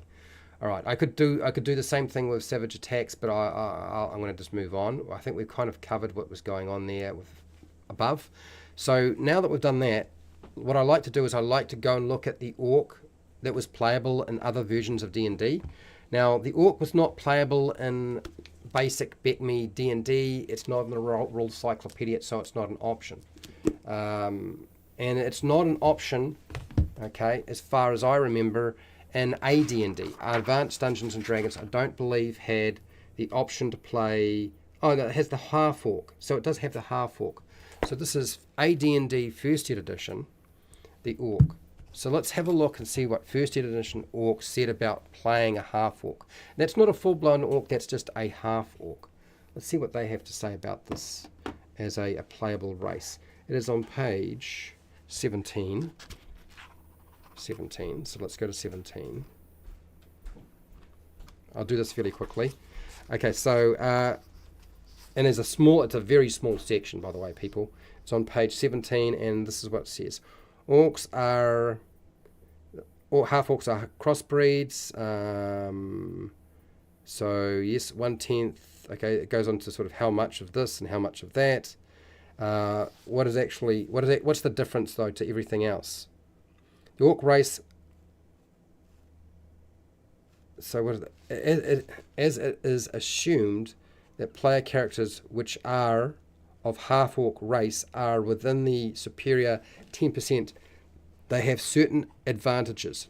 All right, I could do the same thing with savage attacks, but I'm going to just move on. I think we've kind of covered what was going on there with above. So now that we've done that, what I like to do is I like to go and look at the orc that was playable in other versions of D&D. Now, the orc was not playable in basic BECME D&D. It's not in the rule cyclopedia, so it's not an option. And it's not an option, okay, as far as I remember, in AD&D, Advanced Dungeons and Dragons, I don't believe had the option to play. Oh, no, it has the half orc. So it does have the half orc. So this is AD&D First Ed Edition, the orc. So let's have a look and see what First Ed Edition orc said about playing a half orc. That's not a full-blown orc. That's just a half orc. Let's see what they have to say about this as a playable race. It is on page 17. So let's go to 17. I'll do this fairly quickly. Okay, so and it's a very small section, by the way, people. It's on page 17, and this is what it says: half orcs are crossbreeds. So yes, 1/10. Okay, it goes on to sort of how much of this and how much of that. What's the difference though to everything else? The orc race, so what is it? As it is assumed that player characters which are of half-orc race are within the superior 10%, they have certain advantages.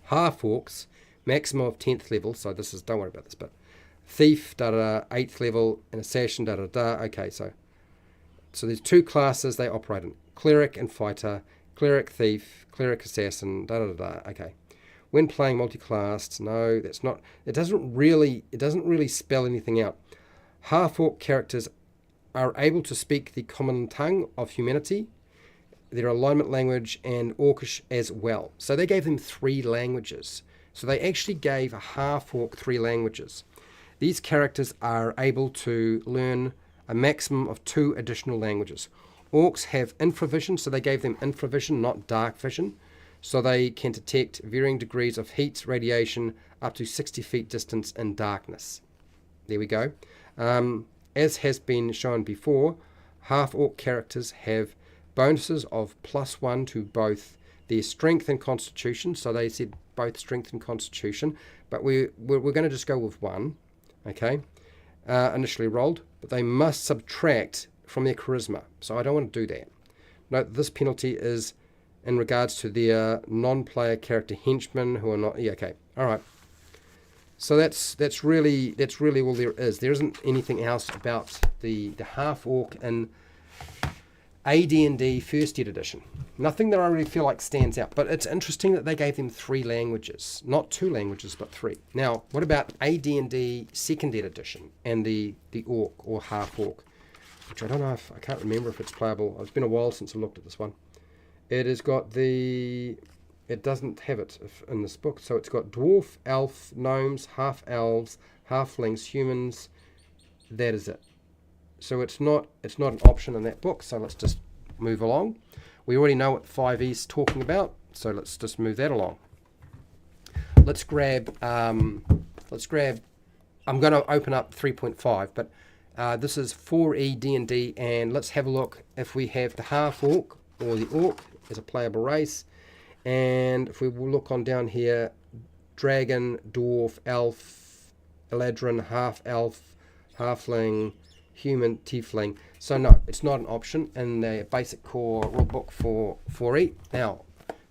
Half-orcs, maximum of 10th level, so this is, don't worry about this, but thief, 8th level, and assassin, Okay, so there's two classes they operate in: cleric and fighter. Cleric, thief, cleric, assassin, Okay. When playing multi-classed, no, that's not. It doesn't really spell anything out. Half-orc characters are able to speak the common tongue of humanity, their alignment language, and Orcish as well. So they gave them 3 languages. So they actually gave a half-orc 3 languages. These characters are able to learn a maximum of 2 additional languages. Orcs have infravision, so they gave them infravision, not dark vision. So they can detect varying degrees of heat, radiation, up to 60 feet distance in darkness. There we go. As has been shown before, half-orc characters have bonuses of +1 to both their strength and constitution. So they said both strength and constitution, but we're going to just go with 1, okay, initially rolled, but they must subtract from their charisma. So I don't want to do that. Note this penalty is in regards to their non-player character henchmen who are not. Yeah, okay, all right. So that's really all there is. There isn't anything else about the half orc in AD&D First Ed Edition. Nothing that I really feel like stands out. But it's interesting that they gave them 3 languages, not 2 languages, but 3. Now, what about AD&D Second Ed Edition and the orc or half orc, which I don't know if I can't remember if it's playable. It's been a while since I looked at this one. It has got it doesn't have it in this book, so it's got dwarf, elf, gnomes, half elves, halflings, humans. That is it. So it's not an option in that book. So let's just move along. We already know what 5e is talking about, so let's just move that along. Let's grab. I'm going to open up 3.5, but this is 4e D&D, and let's have a look if we have the half orc or the orc as a playable race. And if we look on down here, dragon, dwarf, elf, eladrin, half elf, halfling, human, tiefling. So no, it's not an option in the basic core rulebook for 4e. Now,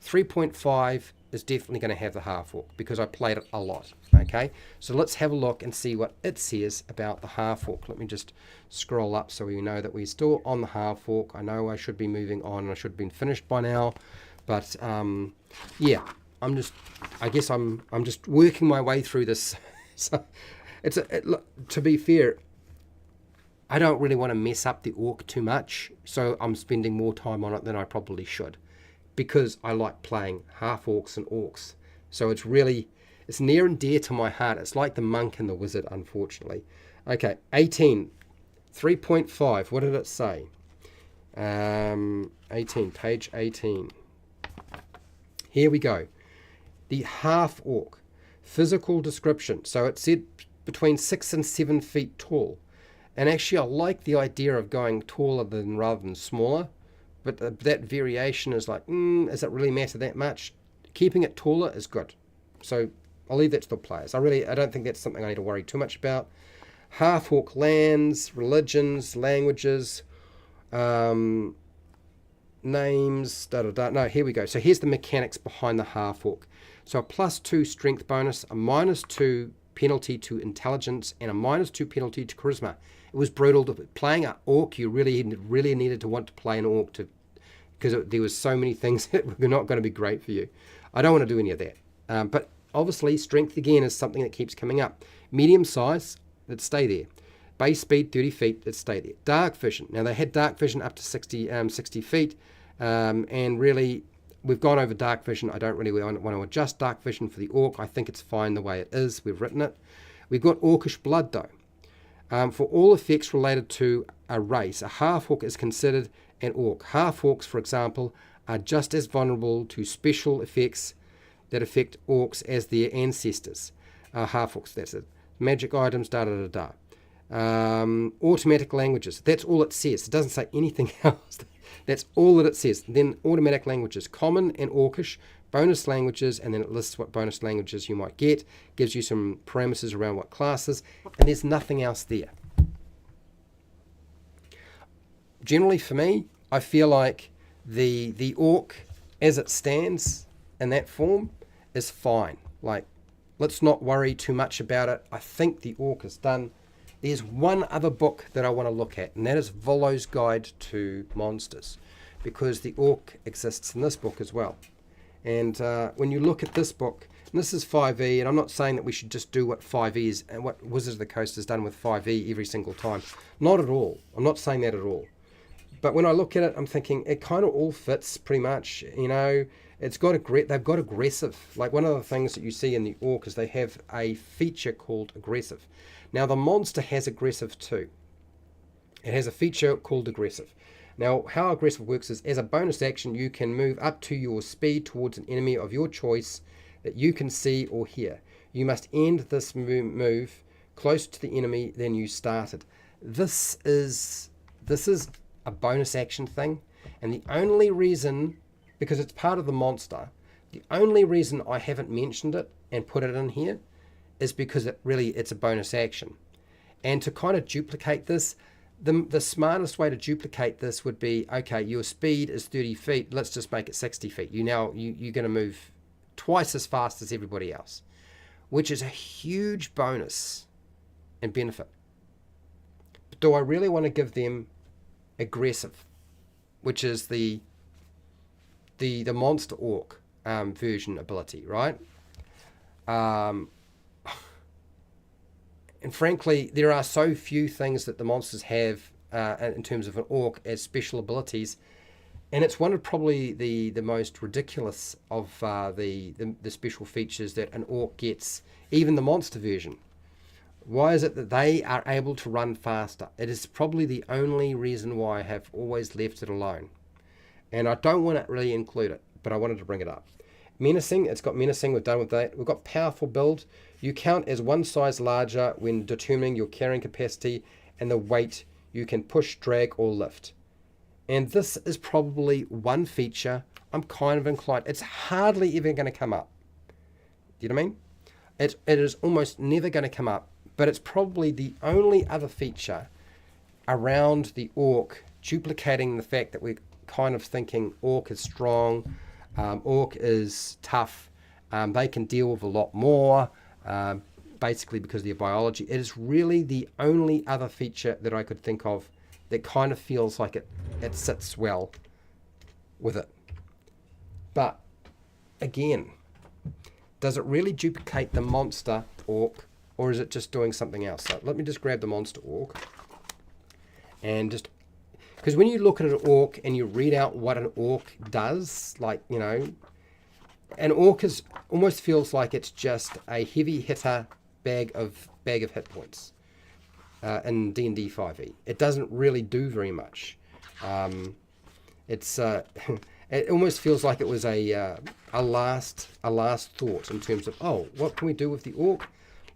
3.5 is definitely going to have the half orc because I played it a lot. Okay, so let's have a look and see what it says about the half orc. Let me just scroll up so we know that we're still on the half orc. I know I should be moving on and I should have been finished by now. But yeah, I guess I'm just working my way through this. So to be fair, I don't really want to mess up the orc too much, so I'm spending more time on it than I probably should, because I like playing half orcs and orcs. So it's near and dear to my heart. It's like the monk and the wizard, unfortunately. Okay, 18, 3.5. What did it say? 18, page 18. Here we go. The half orc. Physical description. So it said between 6 and 7 feet tall. And actually I like the idea of going taller rather than smaller. But that variation is like, does it really matter that much? Keeping it taller is good. So I'll leave that to the players. I don't think that's something I need to worry too much about. Half orc lands, religions, languages, names, No, here we go. So here's the mechanics behind the half orc. So a +2 strength bonus, a -2 penalty to intelligence, and a -2 penalty to charisma. It was brutal. Playing an orc, you really needed to want to play an orc because there was so many things that were not going to be great for you. I don't want to do any of that. But obviously, strength again is something that keeps coming up. Medium size, let's stay there. Base speed, 30 feet, let's stay there. Dark vision. Now, they had dark vision up to 60 feet. And really, we've gone over dark vision. I don't really want to adjust dark vision for the orc. I think it's fine the way it is. We've written it. We've got orcish blood, though. For all effects related to a race, a half-orc is considered an orc. Half-orcs, for example, are just as vulnerable to special effects that affect orcs as their ancestors. Half-orcs, that's it. Magic items, automatic languages. That's all it says. It doesn't say anything else. That's all that it says. Then automatic languages, common and orcish, bonus languages, and then it lists what bonus languages you might get, gives you some parameters around what classes, and there's nothing else there. Generally for me, I feel like the orc as it stands in that form is fine. Like, let's not worry too much about it. I think the orc is done. There's one other book that I want to look at, and that is Volo's Guide to Monsters, because the orc exists in this book as well. And when you look at this book, and this is 5e, and I'm not saying that we should just do what 5e is and what Wizards of the Coast has done with 5e every single time. Not at all. I'm not saying that at all. But when I look at it, I'm thinking it kind of all fits pretty much. You know, they've got aggressive. Like, one of the things that you see in the orc is they have a feature called aggressive. Now, the monster has aggressive too. It has a feature called aggressive. Now, how aggressive works is, as a bonus action, you can move up to your speed towards an enemy of your choice that you can see or hear. You must end this move closer to the enemy than you started. This is a bonus action thing, and the only reason, because it's part of the monster, the only reason I haven't mentioned it and put it in here is because it's a bonus action. And to kind of duplicate this, the smartest way to duplicate this would be, okay, your speed is 30 feet. Let's just make it 60 feet. You're going to move twice as fast as everybody else, which is a huge bonus and benefit. But do I really want to give them aggressive, which is the monster orc version ability, right? And frankly, there are so few things that the monsters have in terms of an orc as special abilities, and it's one of probably the most ridiculous of the special features that an orc gets, even the monster version. Why is it that they are able to run faster? It is probably the only reason why I have always left it alone. And I don't want to really include it, but I wanted to bring it up. Menacing, it's got menacing, we've done with that. We've got powerful build. You count as one size larger when determining your carrying capacity and the weight you can push, drag, or lift. And this is probably one feature I'm kind of inclined. It's hardly ever going to come up. Do you know what I mean? It is almost never going to come up, but it's probably the only other feature around the orc duplicating the fact that we're kind of thinking orc is strong, orc is tough, they can deal with a lot more, basically because of their biology. It is really the only other feature that I could think of that kind of feels like it sits well with it. But again, does it really duplicate the monster orc, or is it just doing something else? So let me just grab the monster orc and just, because when you look at an orc and you read out what an orc does, like, you know, an orc is almost feels like it's just a heavy hitter bag of hit points in D&D 5e. It doesn't really do very much. It almost feels like it was a last thought in terms of, oh, what can we do with the orc?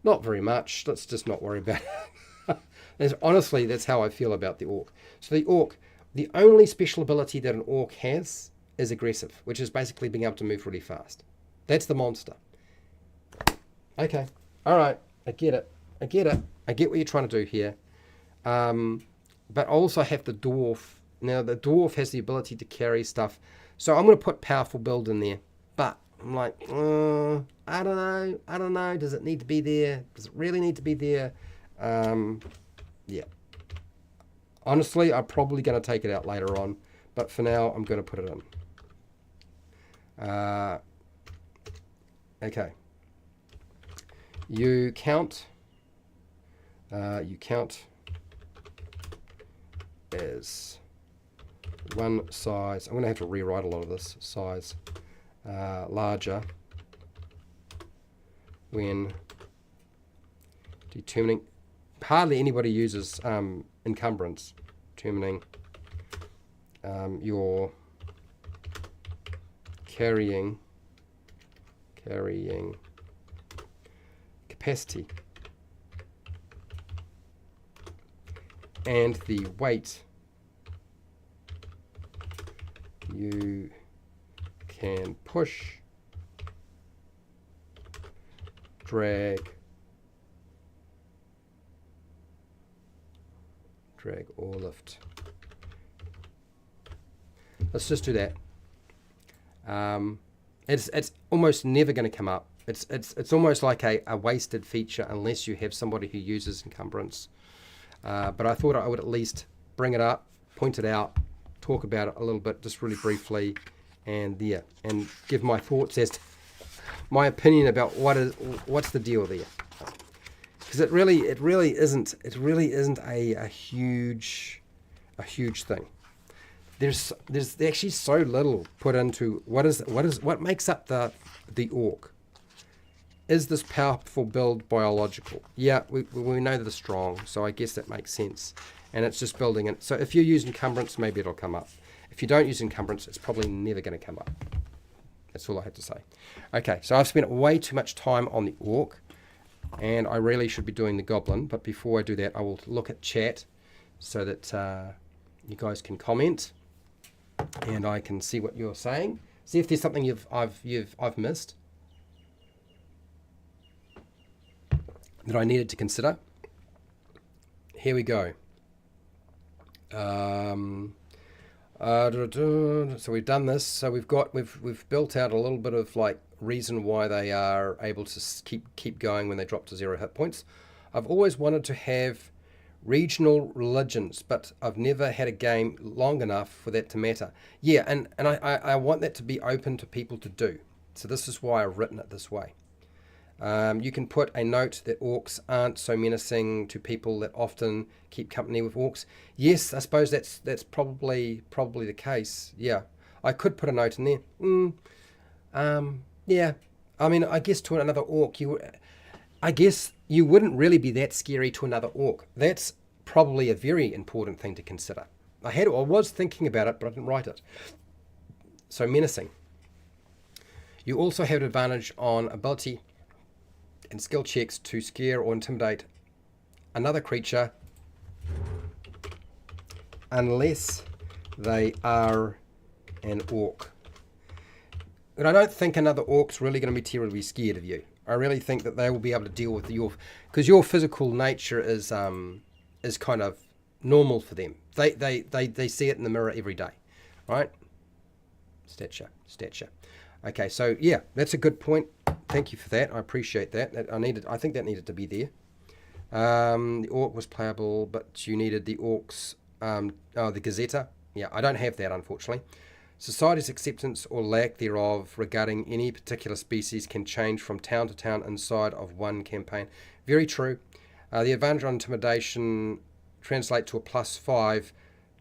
Not very much. Let's just not worry about it. Honestly, that's how I feel about the orc. So the orc, the only special ability that an orc has is aggressive, which is basically being able to move really fast. That's the monster. Okay. All right. I get it. I get what you're trying to do here. But I also have the dwarf. Now, the dwarf has the ability to carry stuff. So I'm going to put powerful build in there. But I'm like, I don't know. Does it need to be there? Does it really need to be there? Yeah. Honestly, I'm probably going to take it out later on. But for now, I'm going to put it in. Okay. You count as one size. I'm going to have to rewrite a lot of this. Size larger when determining. Hardly anybody uses encumbrance. Determining your carrying capacity and the weight you can push, drag or lift. Let's just do that. It's almost never going to come up. It's almost like a wasted feature unless you have somebody who uses encumbrance. But I thought I would at least bring it up, point it out, talk about it a little bit, just really briefly, and give my thoughts as to my opinion about what's the deal there. Because it really isn't a huge thing. There's actually so little put into what makes up the orc. Is this powerful build biological? Yeah, we know that it's strong, so I guess that makes sense. And it's just building it. So if you use encumbrance, maybe it'll come up. If you don't use encumbrance, it's probably never going to come up. That's all I have to say. Okay, so I've spent way too much time on the orc, and I really should be doing the goblin. But before I do that, I will look at chat so that you guys can comment, and I can see what you're saying. See if there's something I've missed that I needed to consider. Here we go. So we've done this. So we've built out a little bit of like reason why they are able to keep going when they drop to 0 hit points. I've always wanted to have regional religions, but I've never had a game long enough for that to matter. Yeah, and I want that to be open to people to do. So this is why I've written it this way. You can put a note that orcs aren't so menacing to people that often keep company with orcs. Yes, I suppose that's probably the case. Yeah, I could put a note in there. Yeah, I mean, I guess to another orc, I guess you wouldn't really be that scary to another orc. That's probably a very important thing to consider. I was thinking about it, but I didn't write it. So menacing. You also have an advantage on ability and skill checks to scare or intimidate another creature unless they are an orc. And I don't think another orc's really going to be terribly scared of you. I really think that they will be able to deal with because your physical nature is kind of normal for them. They see it in the mirror every day, right? Stature. Okay, so yeah, that's a good point. Thank you for that. I appreciate that. I think that needed to be there. The orc was playable, but you needed the orcs. The Gazetteer. Yeah, I don't have that, unfortunately. Society's acceptance or lack thereof regarding any particular species can change from town to town inside of one campaign. Very true. The advantage on intimidation translate to a +5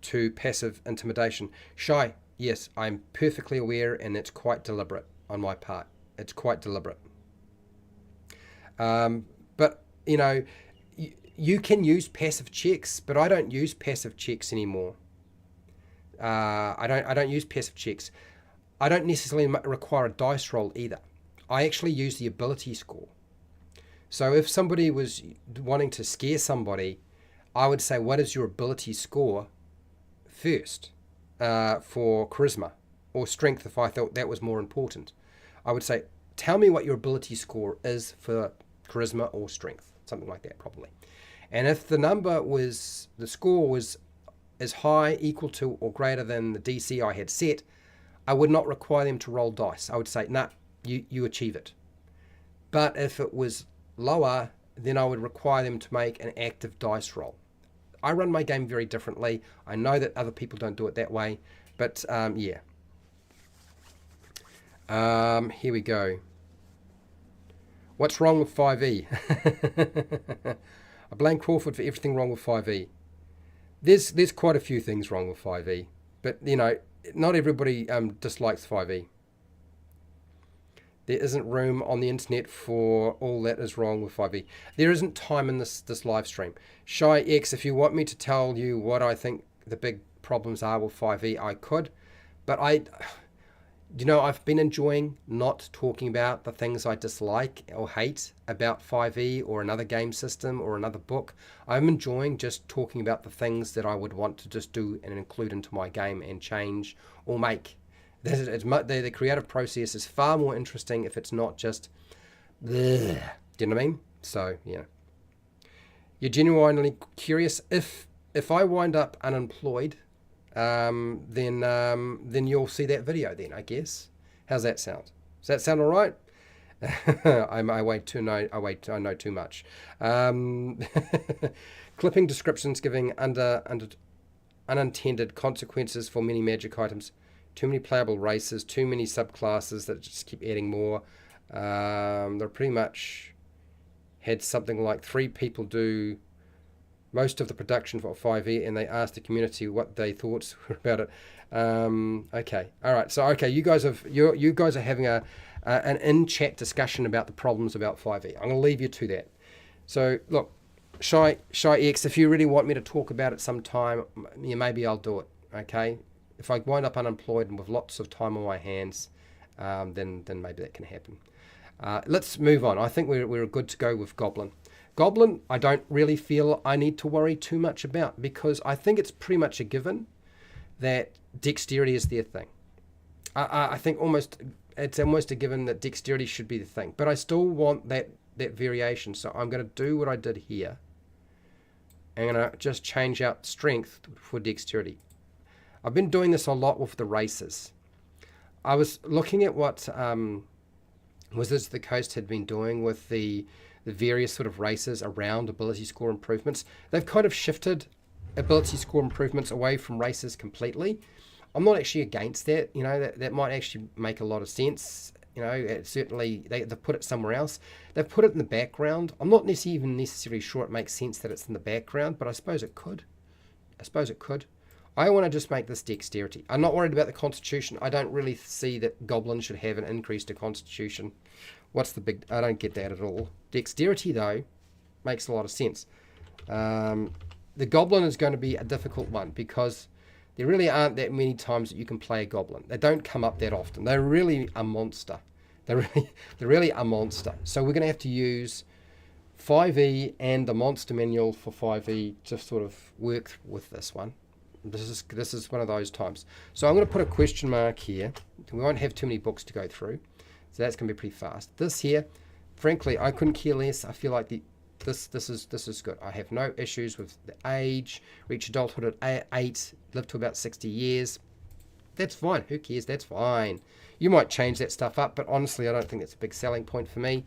to passive intimidation. Shy, yes, I'm perfectly aware, and it's quite deliberate on my part. It's quite deliberate. But, you know, you can use passive checks, but I don't use passive checks anymore. I don't use passive checks. I don't necessarily require a dice roll either. I actually use the ability score. So if somebody was wanting to scare somebody, I would say, what is your ability score first for charisma or strength if I thought that was more important. I would say, tell me what your ability score is for charisma or strength, something like that probably. And if the score was as high, equal to, or greater than the DC I had set, I would not require them to roll dice. I would say, nah, you achieve it. But if it was lower, then I would require them to make an active dice roll. I run my game very differently. I know that other people don't do it that way, but yeah. Here we go. What's wrong with 5e? I blame Crawford for everything wrong with 5e. There's quite a few things wrong with 5e, but you know, not everybody dislikes 5e. There isn't room on the internet for all that is wrong with 5e. There isn't time in this live stream. Shy X, if you want me to tell you what I think the big problems are with 5e, I could, but I've been enjoying not talking about the things I dislike or hate about 5e or another game system or another book. I'm enjoying just talking about the things that I would want to just do and include into my game and change or make. The creative process is far more interesting if it's not just bleh. Do you know what I mean? So, yeah. You're genuinely curious. If I wind up unemployed, then you'll see that video then, I guess. How's that sound? Does that sound all right? I know too much. Clipping descriptions giving unintended consequences for many magic items. Too many playable races, too many subclasses that just keep adding more. They pretty much had something like 3 people do most of the production for 5e, and they asked the community what they thoughts were about it. Okay, all right. So okay, you guys are having an in-chat discussion about the problems about 5e. I'm going to leave you to that. So look, Shy X, if you really want me to talk about it sometime, maybe I'll do it. Okay. If I wind up unemployed and with lots of time on my hands, then maybe that can happen. Let's move on. I think we're good to go with Goblin. Goblin, I don't really feel I need to worry too much about because I think it's pretty much a given that dexterity is their thing. I think it's almost a given that dexterity should be the thing, but I still want that variation. So I'm going to do what I did here. I'm going to just change out strength for dexterity. I've been doing this a lot with the races. I was looking at what Wizards of the Coast had been doing with the various sort of races around ability score improvements. They've kind of shifted ability score improvements away from races completely. I'm not actually against that. You know, that might actually make a lot of sense. You know, it certainly they've put it somewhere else. They've put it in the background. I'm not even necessarily sure it makes sense that it's in the background, but I suppose it could. I want to just make this dexterity. I'm not worried about the constitution. I don't really see that goblins should have an increase to constitution. What's the big... I don't get that at all. Dexterity, though, makes a lot of sense. The goblin is going to be a difficult one because there really aren't that many times that you can play a goblin. They don't come up that often. They're really a monster. They're really a monster. So we're going to have to use 5e and the monster manual for 5e to sort of work with this one. This is one of those times. So I'm going to put a question mark here. We won't have too many books to go through. So that's going to be pretty fast. This here, frankly, I couldn't care less. I feel like this is good. I have no issues with the age. Reach adulthood at 8, live to about 60 years. That's fine. Who cares? That's fine. You might change that stuff up, but honestly, I don't think that's a big selling point for me.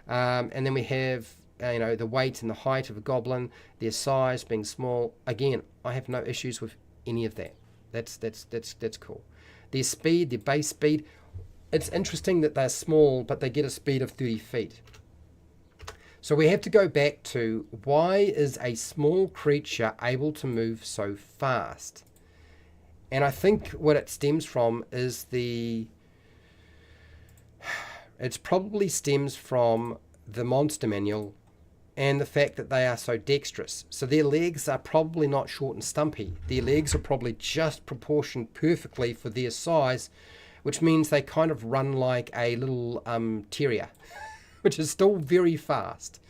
And then we have the weight and the height of a goblin, their size being small. Again, I have no issues with any of that. That's cool. Their speed, their base speed. It's interesting that they're small, but they get a speed of 30 feet. So we have to go back to, why is a small creature able to move so fast? And I think what it stems from is it probably stems from the monster manual and the fact that they are so dexterous. So their legs are probably not short and stumpy. Their legs are probably just proportioned perfectly for their size, which means they kind of run like a little terrier, which is still very fast.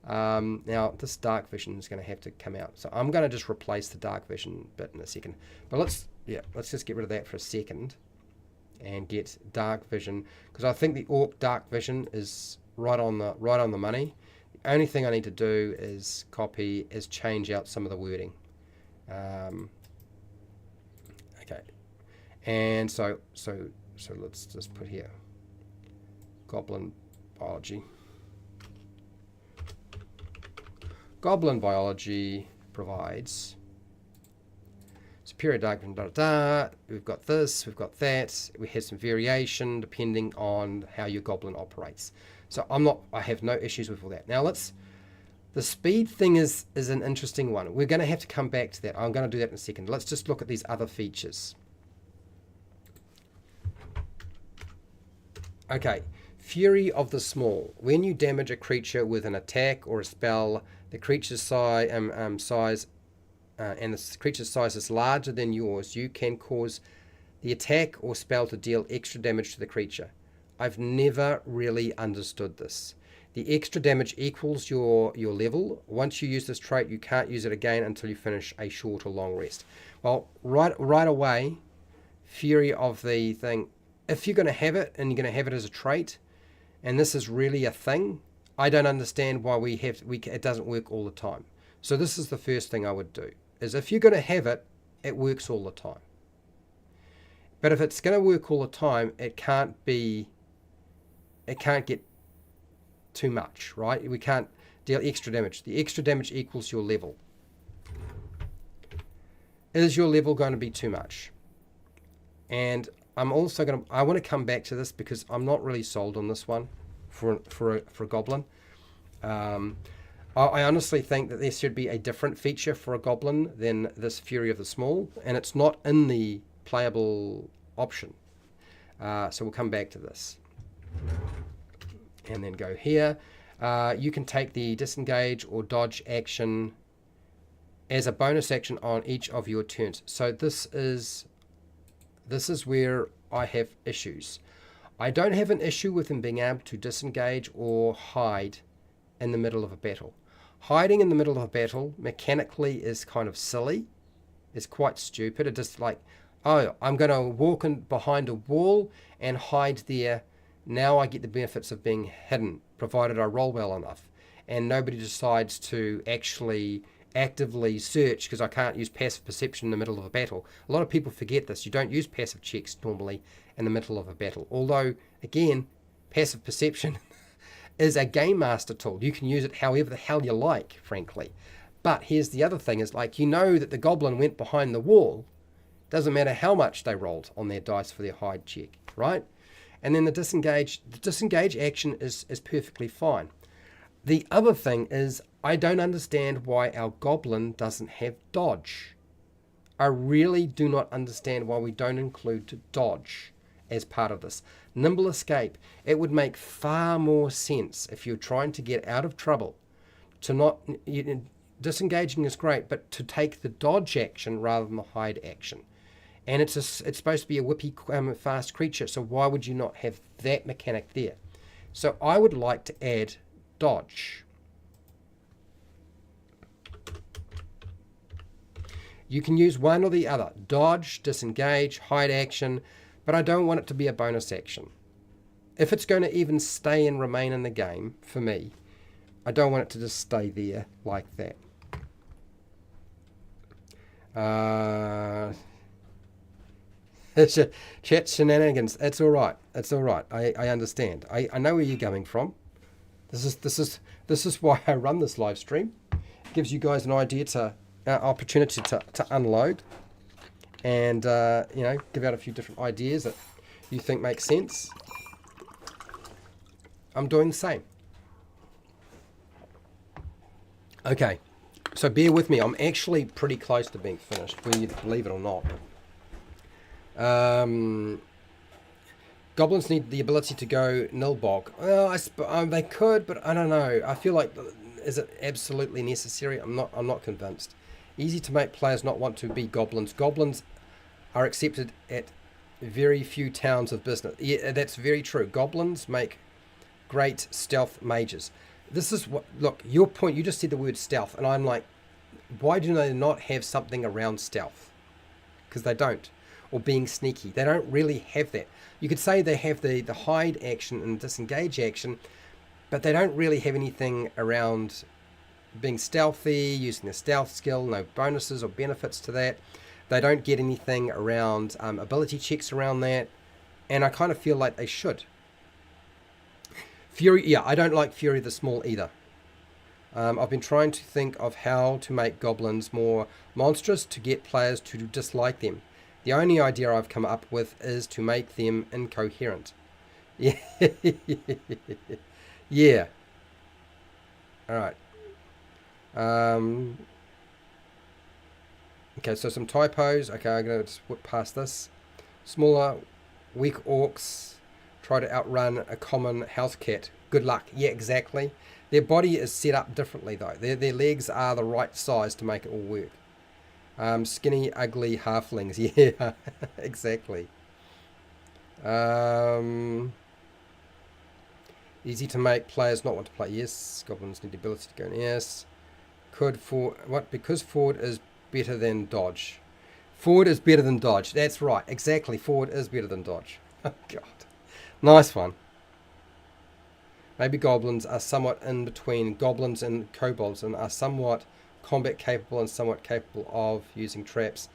Now, this dark vision is going to have to come out. So I'm going to just replace the dark vision bit in a second. But let's just get rid of that for a second and get dark vision, because I think the orc dark vision is right on the money. The only thing I need to do is change out some of the wording. Okay, and so let's just put here goblin biology. Goblin biology provides superior dark vision. We've got this, we've got that. We have some variation depending on how your goblin operates. So I have no issues with all that. Now the speed thing is an interesting one. We're going to have to come back to that. I'm going to do that in a second. Let's just look at these other features. Okay, Fury of the Small. When you damage a creature with an attack or a spell, the creature's size and the creature's size is larger than yours, you can cause the attack or spell to deal extra damage to the creature. I've never really understood this. The extra damage equals your level. Once you use this trait, you can't use it again until you finish a short or long rest. Well, right away, Fury of the thing, if you're going to have it and you're going to have it as a trait, and this is really a thing, I don't understand why it doesn't work all the time. So this is the first thing I would do, is if you're going to have it, it works all the time. But if it's going to work all the time, it can't get too much, right? We can't deal extra damage. The extra damage equals your level. Is your level going to be too much? And I'm also I want to come back to this because I'm not really sold on this one for a goblin. I honestly think that there should be a different feature for a goblin than this Fury of the Small, and it's not in the playable option. So we'll come back to this. And then go here. You can take the disengage or dodge action as a bonus action on each of your turns. So this is where I have issues. I don't have an issue with him being able to disengage or hide in the middle of a battle. Hiding in the middle of a battle mechanically is kind of silly. It's quite stupid. It's just like, oh, I'm going to walk in behind a wall and hide there. Now I get the benefits of being hidden, provided I roll well enough. And nobody decides to actually actively search because I can't use passive perception in the middle of a battle. A lot of people forget this. You don't use passive checks normally in the middle of a battle. Although, again, passive perception is a game master tool. You can use it however the hell you like, frankly. But here's the other thing, is like, you know that the goblin went behind the wall. Doesn't matter how much they rolled on their dice for their hide check, right? And then the disengage action is perfectly fine. The other thing is, I don't understand why our goblin doesn't have dodge. I really do not understand why we don't include dodge as part of this. Nimble escape. It would make far more sense if you're trying to get out of trouble to not... disengaging is great, but to take the dodge action rather than the hide action. And it's supposed to be a whippy fast creature, so why would you not have that mechanic there? So I would like to add dodge. You can use one or the other. Dodge, disengage, hide action, but I don't want it to be a bonus action. If it's going to even stay and remain in the game, for me, I don't want it to just stay there like that. Chat shenanigans. It's all right. It's all right. I understand. I know where you're coming from. This is why I run this live stream. It gives you guys an idea to opportunity to unload and you know, give out a few different ideas that you think make sense. I'm doing the same. Okay, so bear with me. I'm actually pretty close to being finished, whether you believe it or not. Goblins need the ability to go nilbog. Well, they could, but I don't know. I feel like, is it absolutely necessary? I'm not convinced. Easy to make players not want to be goblins. Goblins are accepted at very few towns of business. Yeah, that's very true. Goblins make great stealth mages. This is what, look, your point, you just said the word stealth, and I'm like, why do they not have something around stealth? Because they don't. Or being sneaky. They don't really have that. You could say they have the hide action and disengage action, but they don't really have anything around being stealthy, using the stealth skill, no bonuses or benefits to that. They don't get anything around ability checks around that, and I kind of feel like they should. Fury, yeah, I don't like Fury the Small either. I've been trying to think of how to make goblins more monstrous to get players to dislike them. The only idea I've come up with is to make them incoherent. Yeah. Yeah. All right. Okay, so some typos. Okay, I'm going to just whip past this. Smaller, weak orcs try to outrun a common house cat. Good luck. Yeah, exactly. Their body is set up differently, though. Their legs are the right size to make it all work. Skinny, ugly halflings. Yeah, exactly. Easy to make players not want to play. Yes. Goblins need the ability to go in. Yes. Because forward is better than dodge. Forward is better than dodge. That's right. Exactly. Forward is better than dodge. Oh, God. Nice one. Maybe goblins are somewhat in between goblins and kobolds and are somewhat combat capable and somewhat capable of using traps.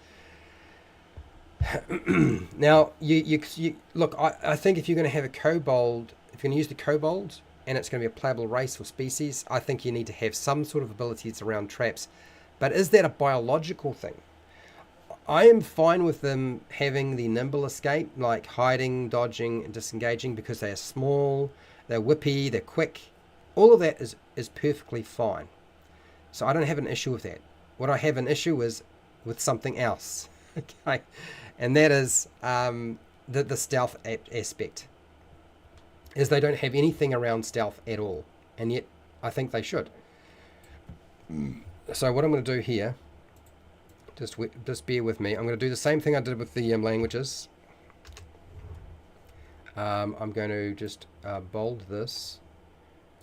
Now, you look, I think if you're going to have a kobold, if you're going to use the kobold and it's going to be a playable race or species, I think you need to have some sort of abilities around traps. But is that a biological thing? I am fine with them having the nimble escape, like hiding, dodging, and disengaging, because they are small, they're whippy, they're quick. All of that is perfectly fine. So I don't have an issue with that. What I have an issue is with something else. Okay, and that is the stealth aspect. Is they don't have anything around stealth at all, and yet I think they should. So what I'm going to do here, just bear with me. I'm going to do the same thing I did with the languages. I'm going to just bold this,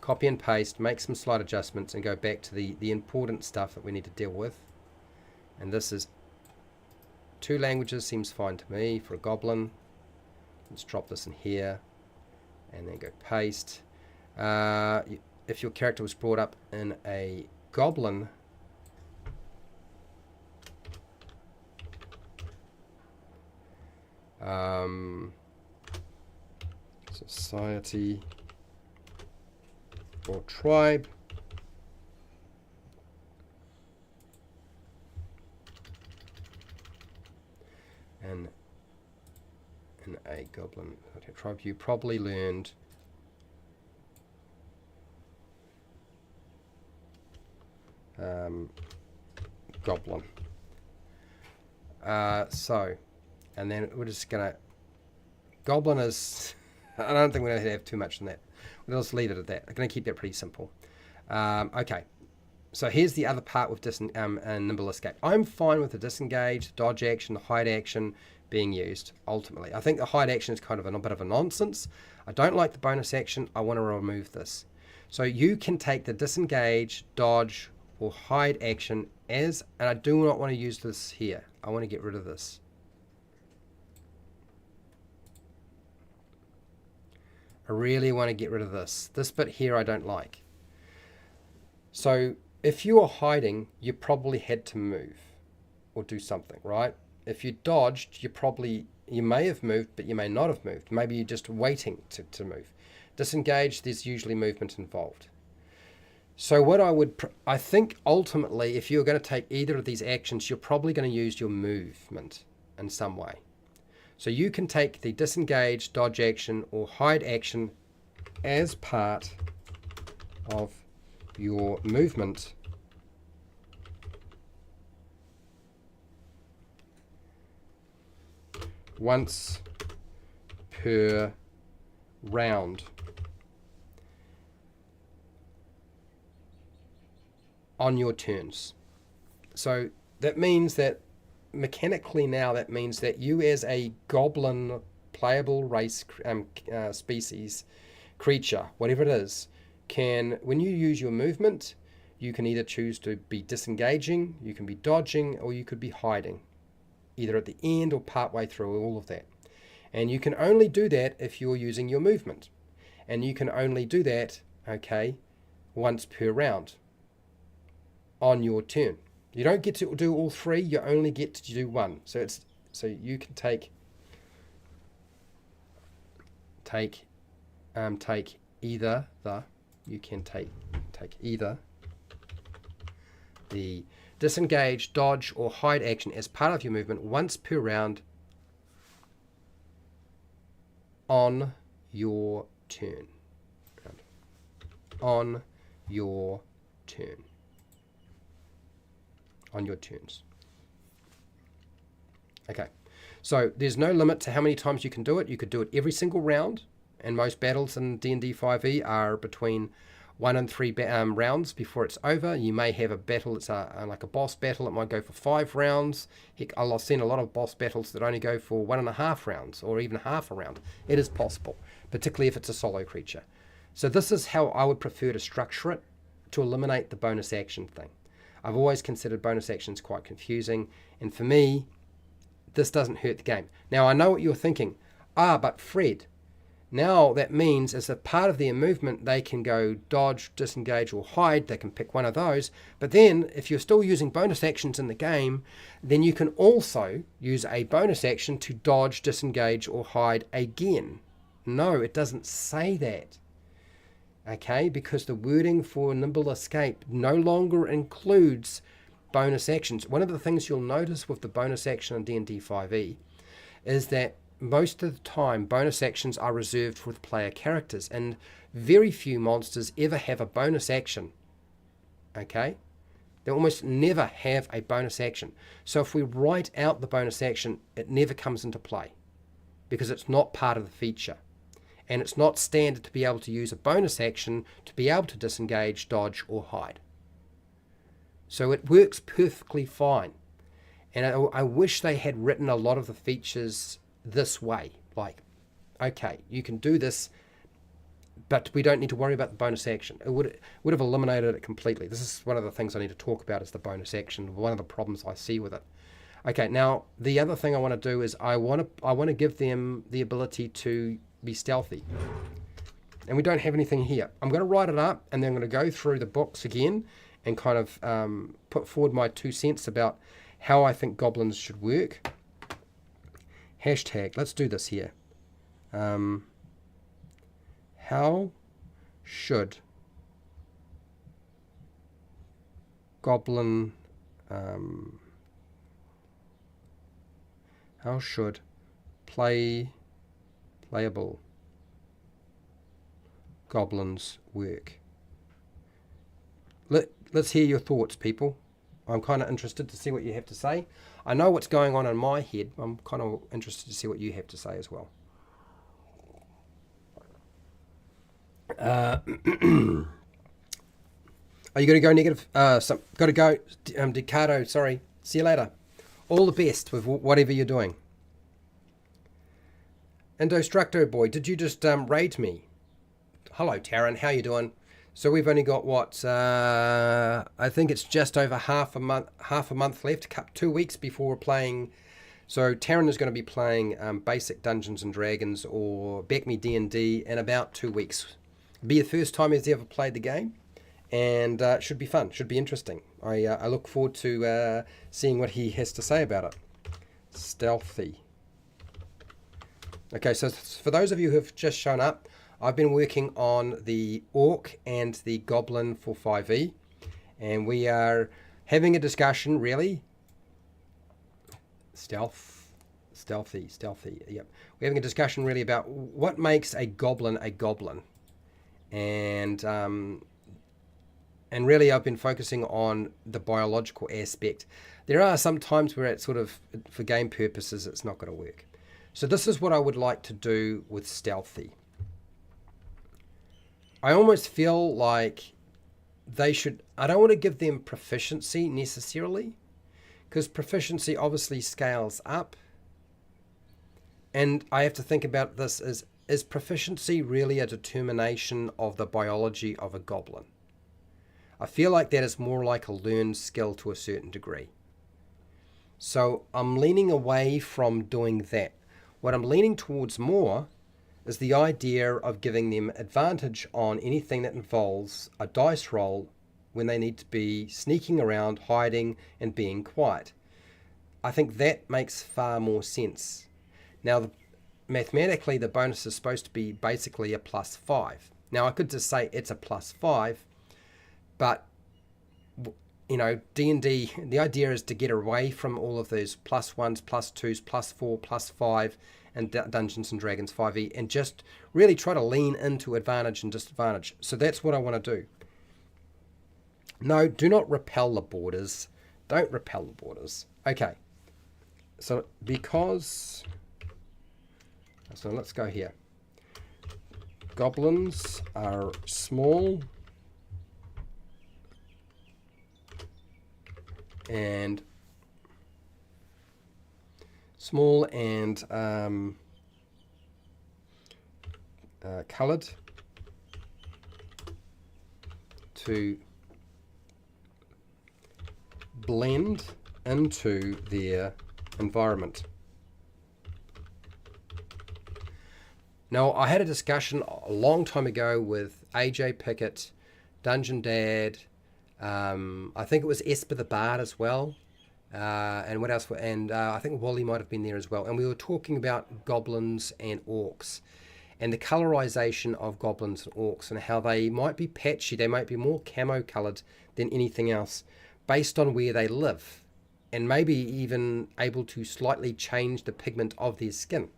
copy and paste, make some slight adjustments, and go back to the important stuff that we need to deal with. And this is 2 languages, seems fine to me for a goblin. Let's drop this in here, and then go paste. If your character was brought up in a goblin Society or tribe. And in a goblin tribe, you probably learned goblin. So, and then we're just gonna, goblin is, I don't think we're gonna have too much in that. We'll just leave it at that. I'm gonna keep that pretty simple. Okay, so here's the other part with nimble escape. I'm fine with the disengage, dodge action, the hide action being used ultimately. I think the hide action is kind of a bit of a nonsense. I don't like the bonus action. I want to remove this. So you can take the disengage, dodge, or hide action as, and I do not want to use this here. I want to get rid of this. I really want to get rid of this. This bit here I don't like. So if you are hiding, you probably had to move or do something, right? If you dodged, you may have moved, but you may not have moved. Maybe you're just waiting to move. Disengage, there's usually movement involved. So what I think ultimately, if you're going to take either of these actions, you're probably going to use your movement in some way. So you can take the disengage, dodge action, or hide action as part of your movement once per round on your turns. So that means that mechanically now, that means that you as a goblin playable race species creature, whatever it is, can, when you use your movement, you can either choose to be disengaging, you can be dodging, or you could be hiding, either at the end or part way through all of that. And you can only do that if you're using your movement. And you can only do that, okay, once per round on your turn. You don't get to do all three, you only get to do one. So you can take either the disengage, dodge, or hide action as part of your movement once per round on your turn. On your turn. On your turns. Okay, so there's no limit to how many times you can do it. You could do it every single round, and most battles in D&D 5e are between 1 and 3 rounds before it's over. You may have a battle that's like a boss battle. It might go for 5 rounds. Heck, I've seen a lot of boss battles that only go for 1.5 rounds or even half a round. It is possible, particularly if it's a solo creature. So this is how I would prefer to structure it to eliminate the bonus action thing. I've always considered bonus actions quite confusing, and for me, this doesn't hurt the game. Now, I know what you're thinking. But Fred, now that means as a part of their movement, they can go dodge, disengage, or hide. They can pick one of those. But then, if you're still using bonus actions in the game, then you can also use a bonus action to dodge, disengage, or hide again. No, it doesn't say that. Okay, because the wording for nimble escape no longer includes bonus actions. One of the things you'll notice with the bonus action in D&D 5e is that most of the time bonus actions are reserved with player characters, and very few monsters ever have a bonus action. Okay, they almost never have a bonus action. So if we write out the bonus action, it never comes into play because it's not part of the feature. And it's not standard to be able to use a bonus action to be able to disengage, dodge, or hide. So it works perfectly fine. And I wish they had written a lot of the features this way. Like, okay, you can do this, but we don't need to worry about the bonus action. It would have eliminated it completely. This is one of the things I need to talk about, is the bonus action. One of the problems I see with it. Okay, now the other thing I want to do is I want to give them the ability to be stealthy, and we don't have anything here. I'm going to write it up, and then I'm going to go through the books again and kind of put forward my 2 cents about how I think goblins should work. Hashtag, let's do this here. How should goblin, how should playable goblins work? Let's hear your thoughts, people. I'm kind of interested to see what you have to say. I know what's going on in my head. I'm kind of interested to see what you have to say as well. Are you going to go negative? Got to go. Decado, sorry. See you later. All the best with whatever you're doing. Indostructo boy, did you just raid me? Hello, Taryn. How you doing? So we've only got what? I think it's just over half a month left. 2 weeks before we're playing. So Taryn is going to be playing basic Dungeons and Dragons or Back Me D&D in about 2 weeks. It'll be the first time he's ever played the game, and it should be fun. Should be interesting. I look forward to seeing what he has to say about it. Stealthy. Okay, so for those of you who have just shown up, I've been working on the Orc and the Goblin for 5e, and we are having a discussion, really. Stealthy, yep. We're having a discussion really about what makes a goblin, and really I've been focusing on the biological aspect. There are some times where it's sort of, for game purposes, it's not going to work. So this is what I would like to do with Stealthy. I almost feel like they should, I don't want to give them proficiency necessarily, because proficiency obviously scales up. And I have to think about this as, is proficiency really a determination of the biology of a goblin? I feel like that is more like a learned skill to a certain degree. So I'm leaning away from doing that. What I'm leaning towards more is the idea of giving them advantage on anything that involves a dice roll when they need to be sneaking around, hiding, and being quiet. I think that makes far more sense. Now, mathematically, the bonus is supposed to be basically a +5. Now, I could just say it's a +5, but, you know, D&D, the idea is to get away from all of those +1s, +2s, +4, +5, and Dungeons and Dragons 5e, and just really try to lean into advantage and disadvantage. So that's what I want to do. No, do not repel the borders. Don't repel the borders. Okay. So because... So let's go here. Goblins are small and colored to blend into their environment. Now, I had a discussion a long time ago with AJ Pickett, Dungeon Dad, I think it was Esper the Bard as well, and what else? And I think Wally might have been there as well. And we were talking about goblins and orcs, and the colorization of goblins and orcs, and how they might be patchy, they might be more camo colored than anything else, based on where they live, and maybe even able to slightly change the pigment of their skin.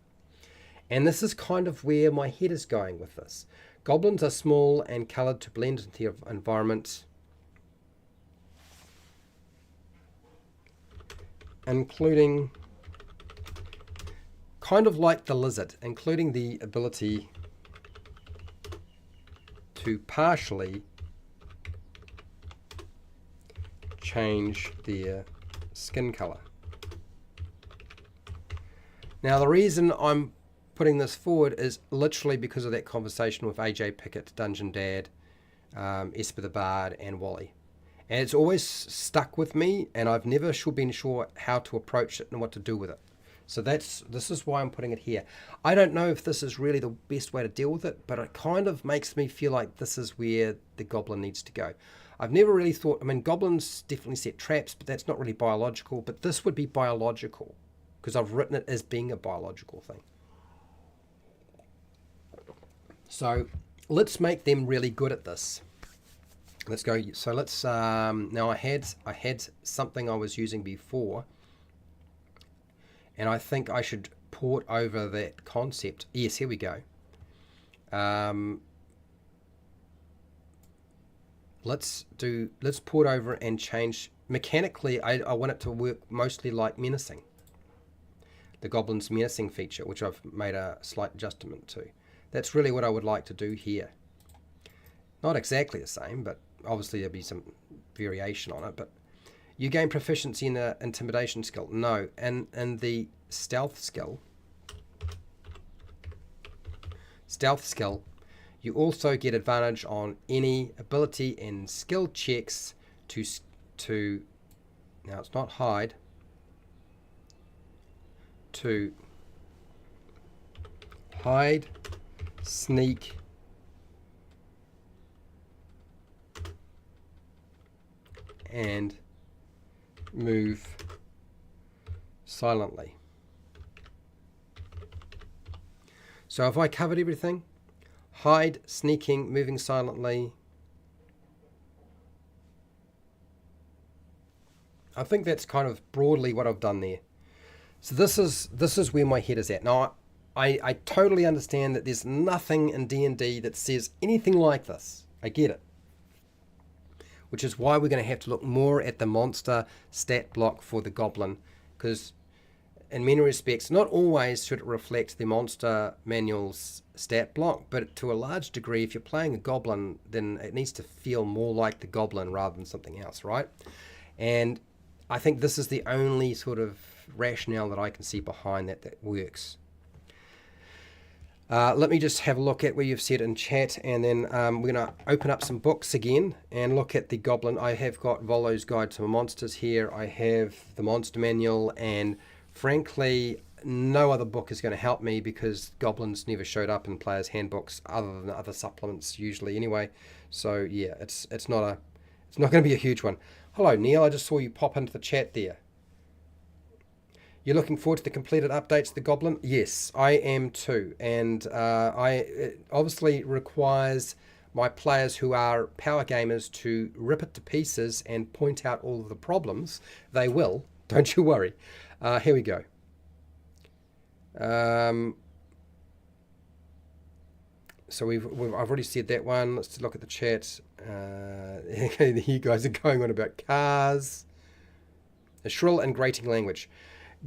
And this is kind of where my head is going with this. Goblins are small and colored to blend into their environment, including, kind of like the lizard, including the ability to partially change their skin color. Now, the reason I'm putting this forward is literally because of that conversation with AJ Pickett, Dungeon Dad, Esper the Bard, and Wally. And it's always stuck with me, and I've never been sure how to approach it and what to do with it. So this is why I'm putting it here. I don't know if this is really the best way to deal with it, but it kind of makes me feel like this is where the goblin needs to go. I've never really thought, I mean, goblins definitely set traps, but that's not really biological, but this would be biological. because I've written it as being a biological thing. So let's make them really good at this. Let's go. So let's now I had something I was using before, and I think I should port over that concept. Yes, here we go. Let's port over and change mechanically. I want it to work mostly like menacing, the goblin's menacing feature, which I've made a slight adjustment to. That's really what I would like to do here. Not exactly the same, but obviously there'll be some variation on it. But you gain proficiency in the intimidation skill. No, and the stealth skill. You also get advantage on any ability and skill checks to now it's not hide, to hide, sneak, and move silently. So if I covered everything, hide, sneaking, moving silently, I think that's kind of broadly what I've done there. So this is where my head is at. Now I totally understand that there's nothing in D&D that says anything like this. I get it. Which is why we're going to have to look more at the monster stat block for the goblin, because in many respects, not always should it reflect the monster manual's stat block, but to a large degree, if you're playing a goblin, then it needs to feel more like the goblin rather than something else, right? And I think this is the only sort of rationale that I can see behind that works. Let me just have a look at where you've said in chat, and then we're going to open up some books again and look at the goblin. I have got Volo's Guide to Monsters here. I have the Monster Manual, and frankly, no other book is going to help me because goblins never showed up in players' handbooks other than other supplements usually anyway. So yeah, it's not going to be a huge one. Hello Neil, I just saw you pop into the chat there. You're looking forward to the completed updates to the Goblin? Yes, I am too. And it obviously requires my players who are power gamers to rip it to pieces and point out all of the problems. They will, don't you worry. Here we go. So I've already said that one. Let's look at the chat. You guys are going on about cars. A shrill and grating language.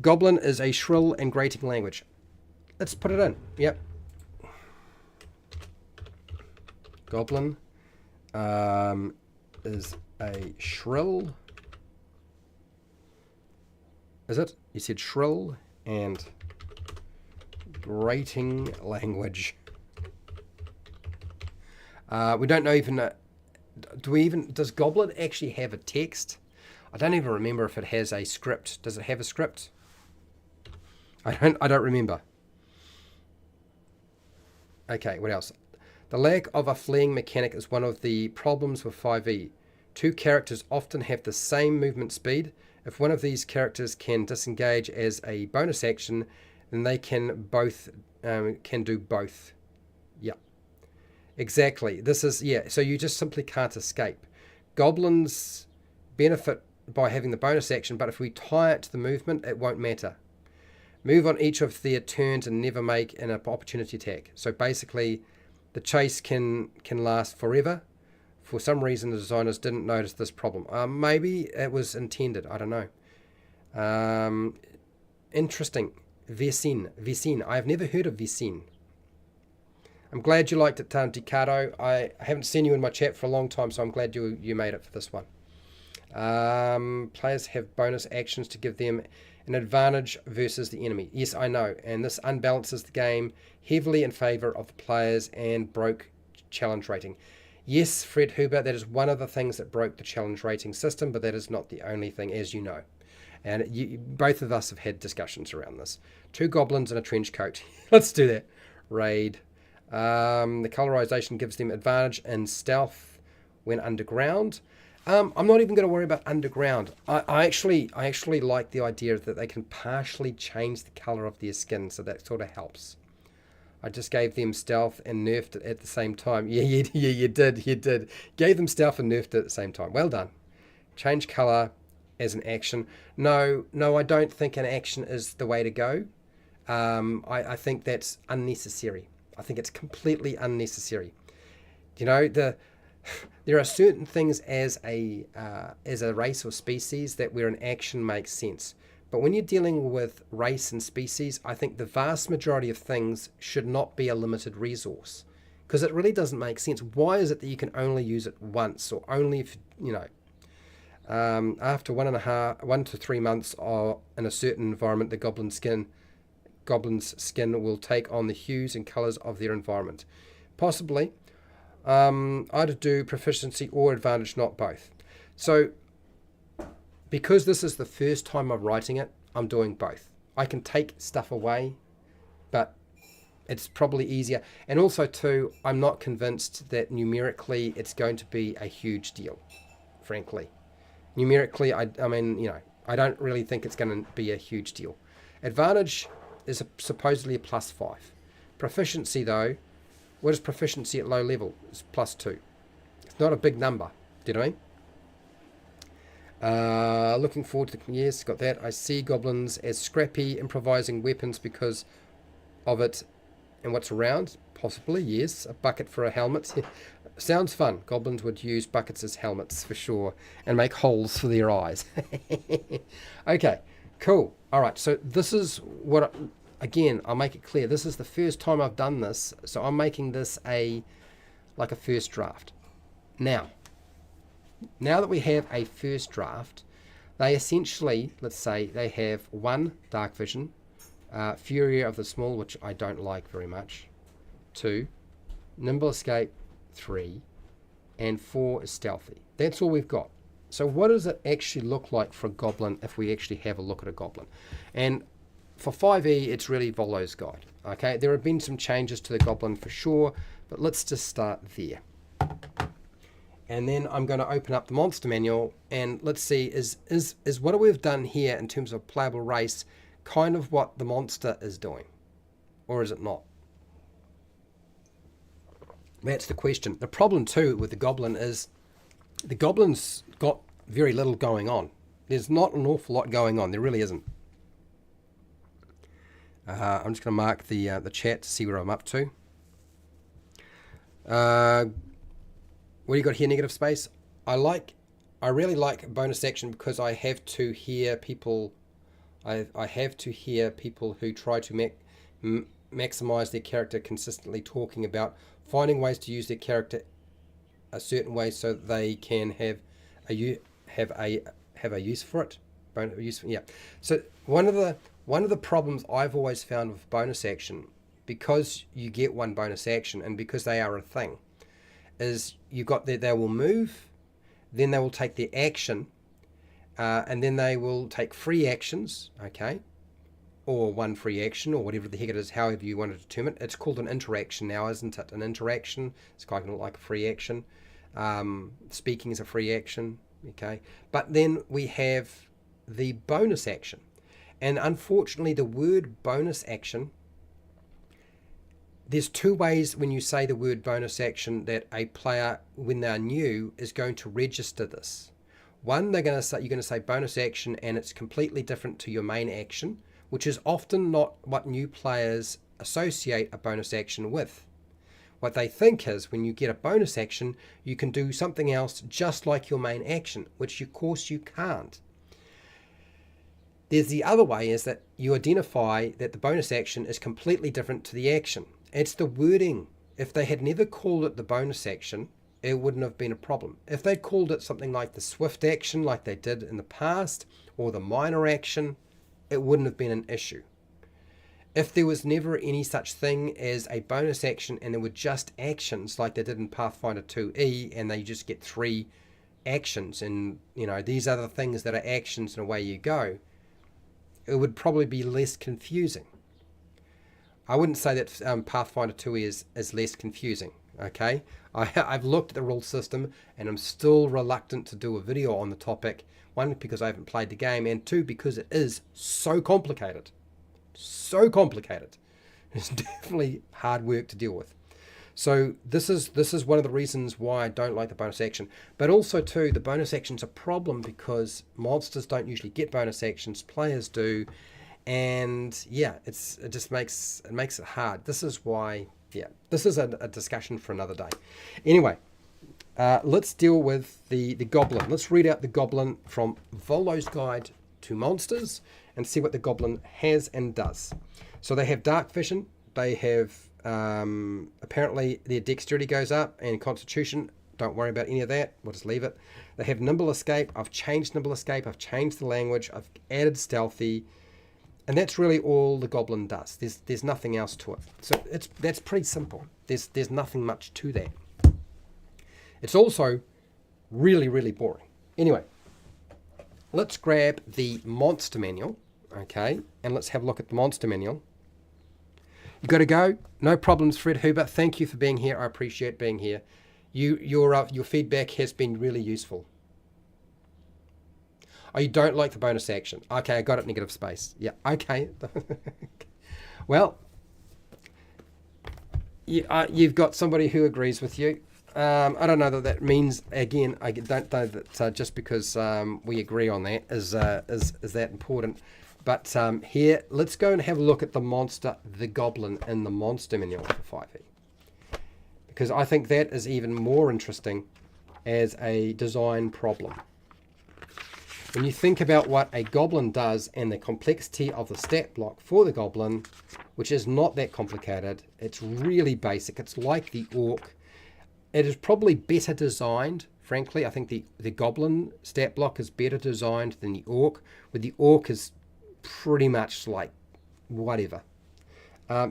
Goblin is a shrill and grating language. Let's put it in. Yep. Goblin is a shrill. Is it? You said shrill and grating language. We don't know even. Does Goblin actually have a text? I don't even remember if it has a script. Does it have a script? I don't remember. Okay, what else? The lack of a fleeing mechanic is one of the problems with 5e. Two characters often have the same movement speed. If one of these characters can disengage as a bonus action, then they can do both. Yeah. Exactly. This is, yeah, so you just simply can't escape. Goblins benefit by having the bonus action, but if we tie it to the movement, it won't matter. Move on each of their turns and never make an opportunity attack. So basically, the chase can last forever. For some reason, the designers didn't notice this problem. Maybe it was intended. I don't know. Interesting. Vesin. I have never heard of Vesin. I'm glad you liked it, Dicado. I haven't seen you in my chat for a long time, so I'm glad you made it for this one. Players have bonus actions to give them an advantage versus the enemy. Yes, I know, and this unbalances the game heavily in favour of the players and broke challenge rating. Yes, Fred Huber, that is one of the things that broke the challenge rating system, but that is not the only thing, as you know. And both of us have had discussions around this. 2 goblins in a trench coat. Let's do that. Raid. The colorization gives them advantage in stealth when underground. I'm not even going to worry about underground. I actually like the idea that they can partially change the color of their skin, so that sort of helps. I just gave them stealth and nerfed it at the same time. Yeah, you did. Gave them stealth and nerfed it at the same time. Well done. Change color as an action. No, I don't think an action is the way to go. I think that's unnecessary. I think it's completely unnecessary. You know, there are certain things as a race or species that where an action makes sense. But when you're dealing with race and species, I think the vast majority of things should not be a limited resource, because it really doesn't make sense. Why is it that you can only use it once, or only if, you know, after 1 to 3 months in a certain environment, the goblin's skin will take on the hues and colors of their environment. Possibly, either do proficiency or advantage, not both. So, because this is the first time I'm writing it, I'm doing both. I can take stuff away, but it's probably easier. And also, too, I'm not convinced that numerically it's going to be a huge deal, frankly. Numerically, I mean, you know, I don't really think it's going to be a huge deal. Advantage is supposedly a +5. Proficiency, though, what is proficiency at low level? It's +2. It's not a big number. Do you know what I mean? Looking forward to yes, got that. I see goblins as scrappy, improvising weapons because of it and what's around. Possibly, yes. A bucket for a helmet. Sounds fun. Goblins would use buckets as helmets for sure and make holes for their eyes. Okay, cool. All right, so this is what, again, I'll make it clear. This is the first time I've done this, so I'm making this like a first draft. Now that we have a first draft, they essentially, let's say, they have 1 dark vision, Fury of the Small, which I don't like very much, 2, nimble escape, 3, and 4 is stealthy. That's all we've got. So what does it actually look like for a goblin if we actually have a look at a goblin? And for 5e, it's really Volo's Guide. Okay, there have been some changes to the goblin for sure, but let's just start there. And then I'm going to open up the monster manual and let's see, is what we've done here in terms of playable race kind of what the monster is doing? Or is it not? That's the question. The problem too with the goblin is the goblin's got very little going on. There's not an awful lot going on. There really isn't. I'm just going to mark the chat to see where I'm up to. What do you got here? Negative space. I really like bonus action because I have to hear people. I have to hear people who try to maximize their character consistently talking about finding ways to use their character a certain way so that they can have a use for it. Yeah. So one of the problems I've always found with bonus action, because you get 1 bonus action and because they are a thing, is you got that they will move, then they will take their action, and then they will take free actions, okay, or 1 free action, or whatever the heck it is, however you want to determine it. It's called an interaction now, isn't it? An interaction. It's kind of like a free action. Speaking is a free action, okay. But then we have the bonus action, and unfortunately, the word bonus action. There's 2 ways when you say the word bonus action that a player, when they're new, is going to register this. One, you're going to say bonus action and it's completely different to your main action, which is often not what new players associate a bonus action with. What they think is when you get a bonus action, you can do something else just like your main action, which of course you can't. There's the other way, is that you identify that the bonus action is completely different to the action. It's the wording. If they had never called it the bonus action, it wouldn't have been a problem. If they'd called it something like the swift action, like they did in the past, or the minor action, it wouldn't have been an issue. If there was never any such thing as a bonus action and there were just actions like they did in Pathfinder 2e, and they just get 3 actions and, you know, these are the things that are actions and away you go, it would probably be less confusing. I wouldn't say that Pathfinder 2e is less confusing, okay? I've looked at the rule system and I'm still reluctant to do a video on the topic. One, because I haven't played the game, and two, because it is so complicated. So complicated. It's definitely hard work to deal with. So this is one of the reasons why I don't like the bonus action. But also too, the bonus action's a problem because monsters don't usually get bonus actions, players do, and yeah, it just makes it hard. This is why, yeah, this is a discussion for another day. Anyway, let's deal with the goblin. Let's read out the goblin from Volo's Guide to Monsters and see what the goblin has and does. So they have dark vision. They have apparently their dexterity goes up and constitution. Don't worry about any of that. We'll just leave it. They have nimble escape. I've changed nimble escape. I've changed the language. I've added stealthy. And that's really all the goblin does. There's nothing else to it. So that's pretty simple. There's nothing much to that. It's also really, really boring. Anyway, let's grab the monster manual, okay, and let's have a look at the monster manual. You got to go? No problems, Fred Huber. Thank you for being here. I appreciate being here. Your feedback has been really useful. Oh, you don't like the bonus action. Okay, I got it, negative space. Yeah, okay. Well, you've got somebody who agrees with you. I don't know that means, again, I don't know that just because we agree on that is that important. But here, let's go and have a look at the monster, the goblin, in the monster manual for 5e. Because I think that is even more interesting as a design problem. When you think about what a goblin does and the complexity of the stat block for the goblin, which is not that complicated, it's really basic. It's like the orc. It is probably better designed. Frankly, I think the goblin stat block is better designed than the orc, where the orc is pretty much like whatever.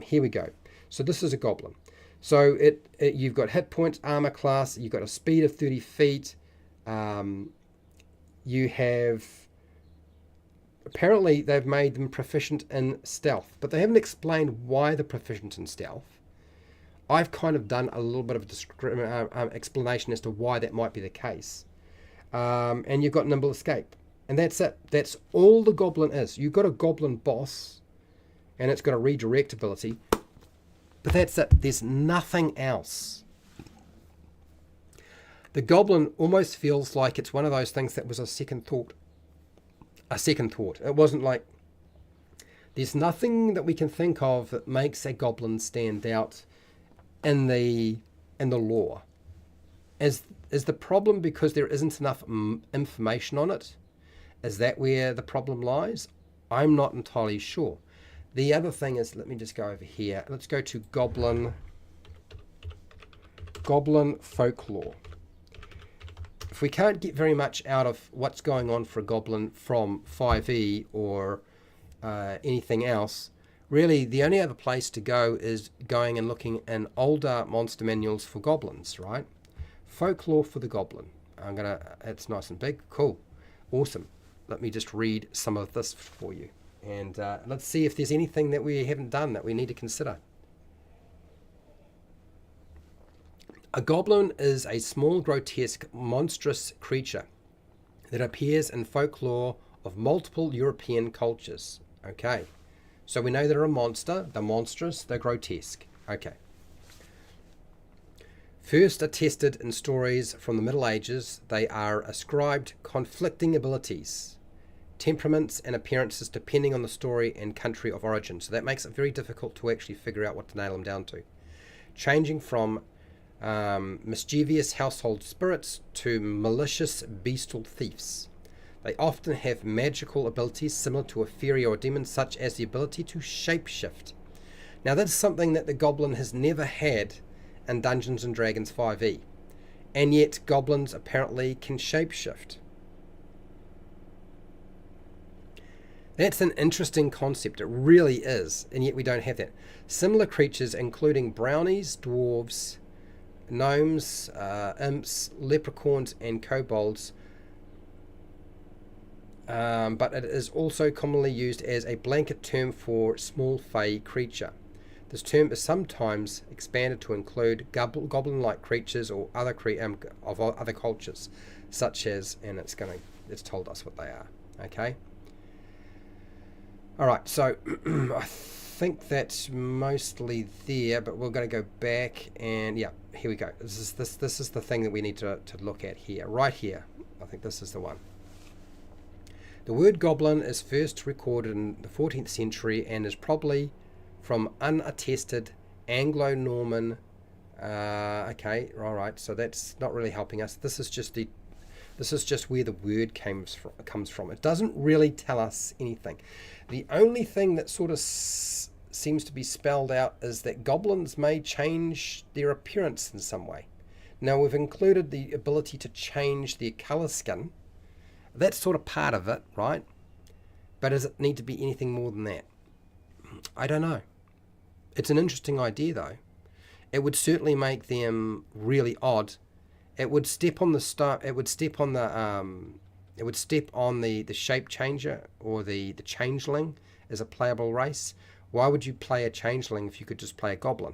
Here we go. So this is a goblin. So you've got hit points, armor class, you've got a speed of 30 feet. You have, apparently they've made them proficient in stealth, but they haven't explained why they're proficient in stealth. I've kind of done a little bit of explanation as to why that might be the case. And you've got nimble escape. And that's it. That's all the goblin is. You've got a goblin boss, and it's got a redirect ability. But that's it. There's nothing else. The goblin almost feels like it's one of those things that was a second thought. It wasn't like, there's nothing that we can think of that makes a goblin stand out in the lore. Is the problem because there isn't enough information on it? Is that where the problem lies? I'm not entirely sure. The other thing is, let me just go over here. Let's go to Goblin folklore. If we can't get very much out of what's going on for a goblin from 5e or anything else, really the only other place to go is going and looking in older monster manuals for goblins, right? Folklore for the goblin. It's nice and big. Cool. Awesome. Let me just read some of this for you. And let's see if there's anything that we haven't done that we need to consider. A goblin is a small, grotesque, monstrous creature that appears in folklore of multiple European cultures. Okay, so we know they're a monster, they're monstrous, they're grotesque. Okay. First attested in stories from the Middle Ages, they are ascribed conflicting abilities, temperaments, and appearances depending on the story and country of origin. So that makes it very difficult to actually figure out what to nail them down to. Changing from mischievous household spirits to malicious bestial thieves. They often have magical abilities similar to a fairy or a demon, such as the ability to shapeshift. Now that's something that the goblin has never had in Dungeons & Dragons 5e, and yet goblins apparently can shapeshift. That's an interesting concept, it really is, and yet we don't have that. Similar creatures including brownies, dwarves, gnomes, imps, leprechauns, and kobolds, but it is also commonly used as a blanket term for small fey creature. This term is sometimes expanded to include goblin-like creatures or other of other cultures, such as, and it's told us what they are. Okay. All right. So I think that's mostly there, but we're going to go back and yeah, here we go. This is the thing that we need to look at here, right here. I think this is the one. The word goblin is first recorded in the 14th century and is probably from unattested Anglo-Norman. Okay, all right. So that's not really helping us. This is just where the word comes from. It doesn't really tell us anything. The only thing that sort of seems to be spelled out is that goblins may change their appearance in some way. Now we've included the ability to change their color skin. That's sort of part of it, right? But does it need to be anything more than that? I don't know. It's an interesting idea, though. It would certainly make them really odd. It would step on the It would step on the shape changer or the changeling as a playable race. Why would you play a changeling if you could just play a goblin?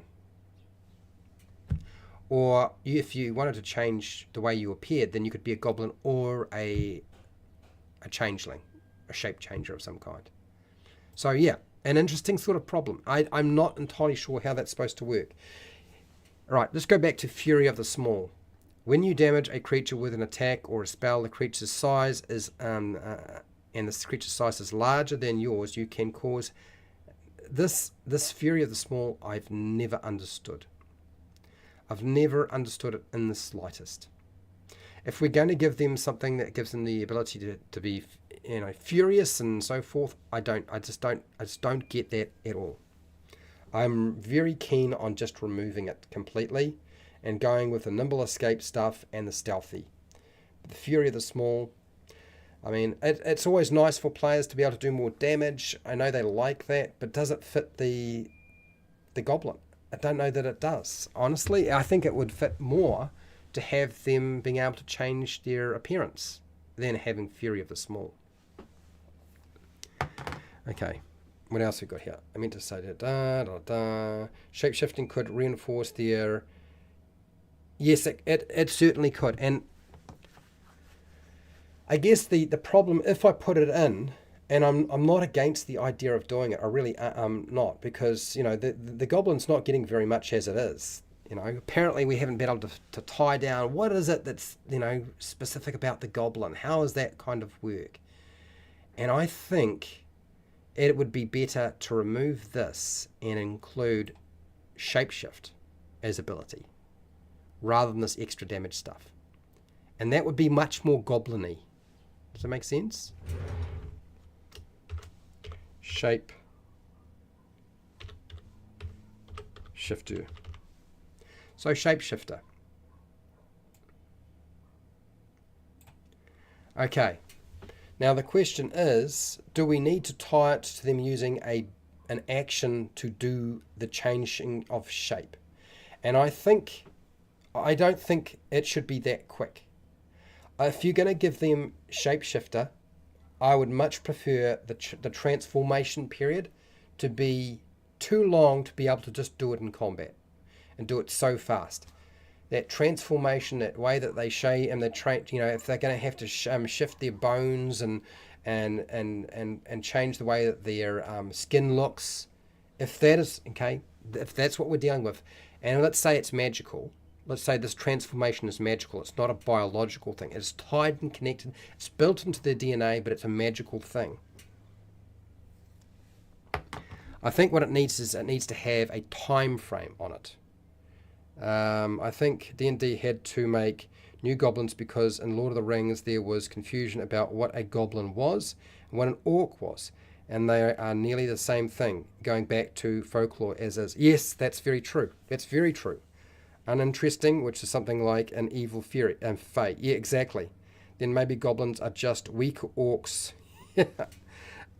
Or if you wanted to change the way you appeared, then you could be a goblin or a changeling, a shape changer of some kind. So yeah, an interesting sort of problem. I'm not entirely sure how that's supposed to work. All right, let's go back to Fury of the Small. When you damage a creature with an attack or a spell, the creature's size is and the creature's size is larger than yours, you can cause this Fury of the Small. I've never understood. I've never understood it in the slightest. If we're going to give them something that gives them the ability to be, furious and so forth, I just don't get that at all. I'm very keen on just removing it completely and going with the nimble escape stuff and the stealthy. The Fury of the Small, I mean, it's always nice for players to be able to do more damage. I know they like that, but does it fit the goblin? I don't know that it does. Honestly, I think it would fit more to have them being able to change their appearance than having Fury of the Small. Okay, what else we got here? I meant to say that shape-shifting could reinforce their... Yes, it certainly could. And I guess the problem, if I put it in, and I'm not against the idea of doing it, I really am not, because, the goblin's not getting very much as it is. Apparently we haven't been able to tie down what is it that's, specific about the goblin. How does that kind of work? And I think it would be better to remove this and include shapeshift as ability rather than this extra damage stuff. And that would be much more goblin-y. Does that make sense? Shape shifter. So shapeshifter. Okay. Now the question is, do we need to tie it to them using an action to do the changing of shape? And I don't think it should be that quick. If you're going to give them shapeshifter, I would much prefer the transformation period to be too long to be able to just do it in combat and do it so fast. That transformation, that way that they shape and if they're going to have to shift their bones and change the way that their skin looks, if that's what we're dealing with, and let's say it's magical. Let's say this transformation is magical. It's not a biological thing. It's tied and connected. It's built into their DNA, but it's a magical thing. I think what it needs to have a time frame on it. I think D&D had to make new goblins because in Lord of the Rings there was confusion about what a goblin was and what an orc was. And they are nearly the same thing, going back to folklore as is. Yes, that's very true. That's very true. Uninteresting, which is something like an evil fairy and fae. Yeah, exactly. Then maybe goblins are just weaker orcs,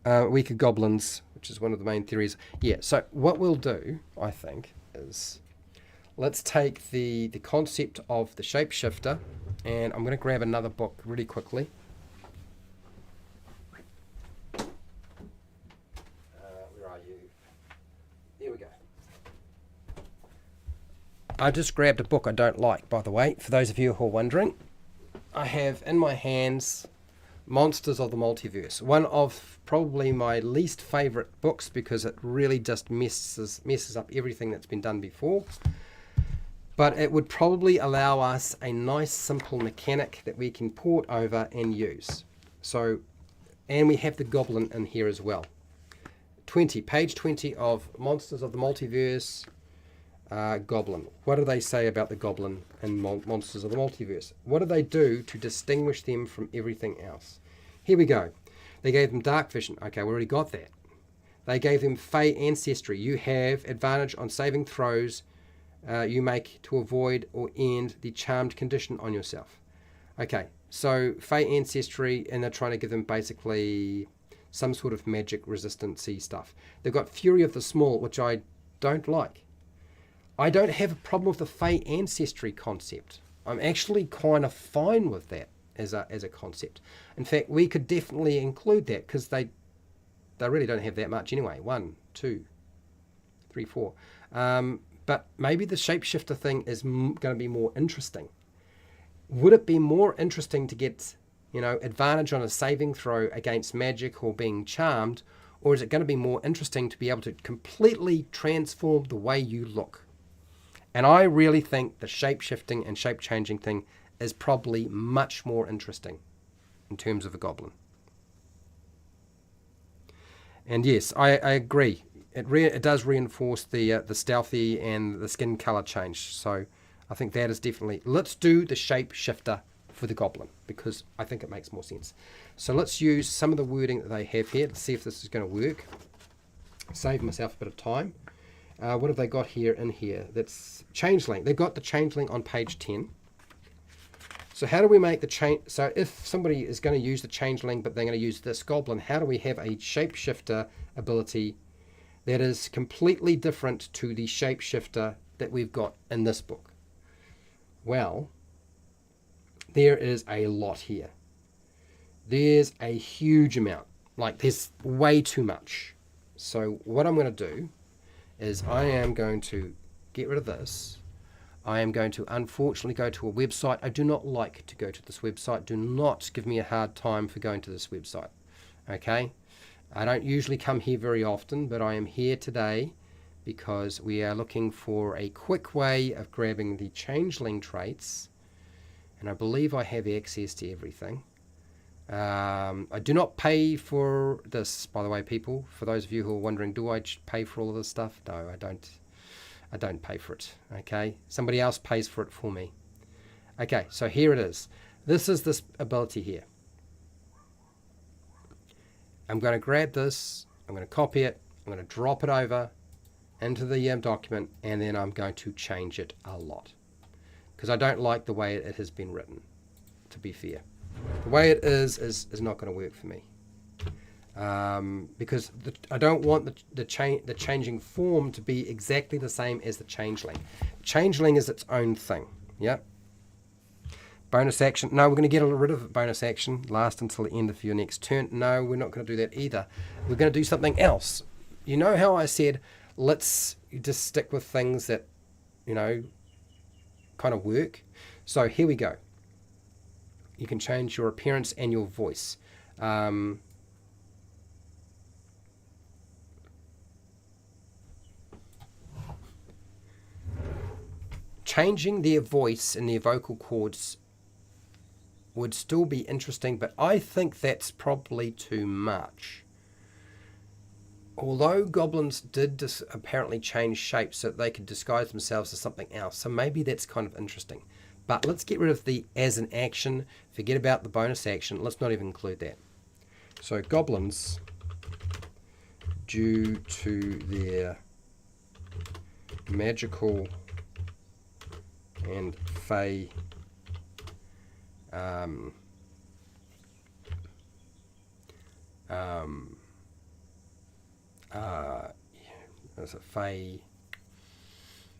weaker goblins, which is one of the main theories. Yeah. So what we'll do, I think, is let's take the concept of the shapeshifter, and I'm going to grab another book really quickly. Where are you? There we go. I just grabbed a book I don't like, by the way, for those of you who are wondering. I have in my hands Monsters of the Multiverse, one of probably my least favourite books because it really just messes up everything that's been done before. But it would probably allow us a nice simple mechanic that we can port over and use. So, and we have the Goblin in here as well. Page 20 of Monsters of the Multiverse. Goblin. What do they say about the Goblin in Monsters of the Multiverse? What do they do to distinguish them from everything else? Here we go. They gave them dark vision. Okay, we already got that. They gave them Fey ancestry. You have advantage on saving throws you make to avoid or end the charmed condition on yourself. Okay, so Fey ancestry, and they're trying to give them basically some sort of magic resistancy stuff. They've got Fury of the Small, which I don't like. I don't have a problem with the Fey ancestry concept. I'm actually kind of fine with that as a concept. In fact, we could definitely include that because they really don't have that much anyway. 1, 2, 3, 4. But maybe the shapeshifter thing is going to be more interesting. Would it be more interesting to get, advantage on a saving throw against magic or being charmed, or is it going to be more interesting to be able to completely transform the way you look? And I really think the shape-shifting and shape-changing thing is probably much more interesting in terms of a goblin. And yes, I agree. It does reinforce the stealthy and the skin color change. So I think that is definitely... Let's do the shape-shifter for the goblin because I think it makes more sense. So let's use some of the wording that they have here to see if this is going to work. Save myself a bit of time. What have they got here in here? That's changeling. They've got the changeling on page 10. So how do we make the change? So if somebody is going to use the changeling, but they're going to use this goblin, how do we have a shapeshifter ability that is completely different to the shapeshifter that we've got in this book? Well, there is a lot here. There's a huge amount. Like there's way too much. So what I'm going to do is I am going to get rid of this. I am going to unfortunately go to a website. I do not like to go to this website. Do not give me a hard time for going to this website. Okay? I don't usually come here very often, but I am here today because we are looking for a quick way of grabbing the changeling traits. And I believe I have access to everything. I do not pay for this, by the way, people. For those of you who are wondering, do I pay for all of this stuff? No, I don't. I don't pay for it. Okay, somebody else pays for it for me. Okay, so here it is. This is this ability here. I'm going to grab this. I'm going to copy it. I'm going to drop it over into the document, and then I'm going to change it a lot because I don't like the way it has been written. To be fair. The way it is not going to work for me because I don't want the changing form to be exactly the same as the changeling. Changeling is its own thing. Yeah. Bonus action. No, we're going to get rid of bonus action. Last until the end of your next turn. No, we're not going to do that either. We're going to do something else. You know how I said let's just stick with things that kind of work. So here we go. You can change your appearance and your voice. Changing their voice and their vocal cords would still be interesting, but I think that's probably too much. Although goblins did apparently change shape so that they could disguise themselves as something else, so maybe that's kind of interesting. But let's get rid of the as an action. Forget about the bonus action. Let's not even include that. So goblins, due to their magical and fey there's a fey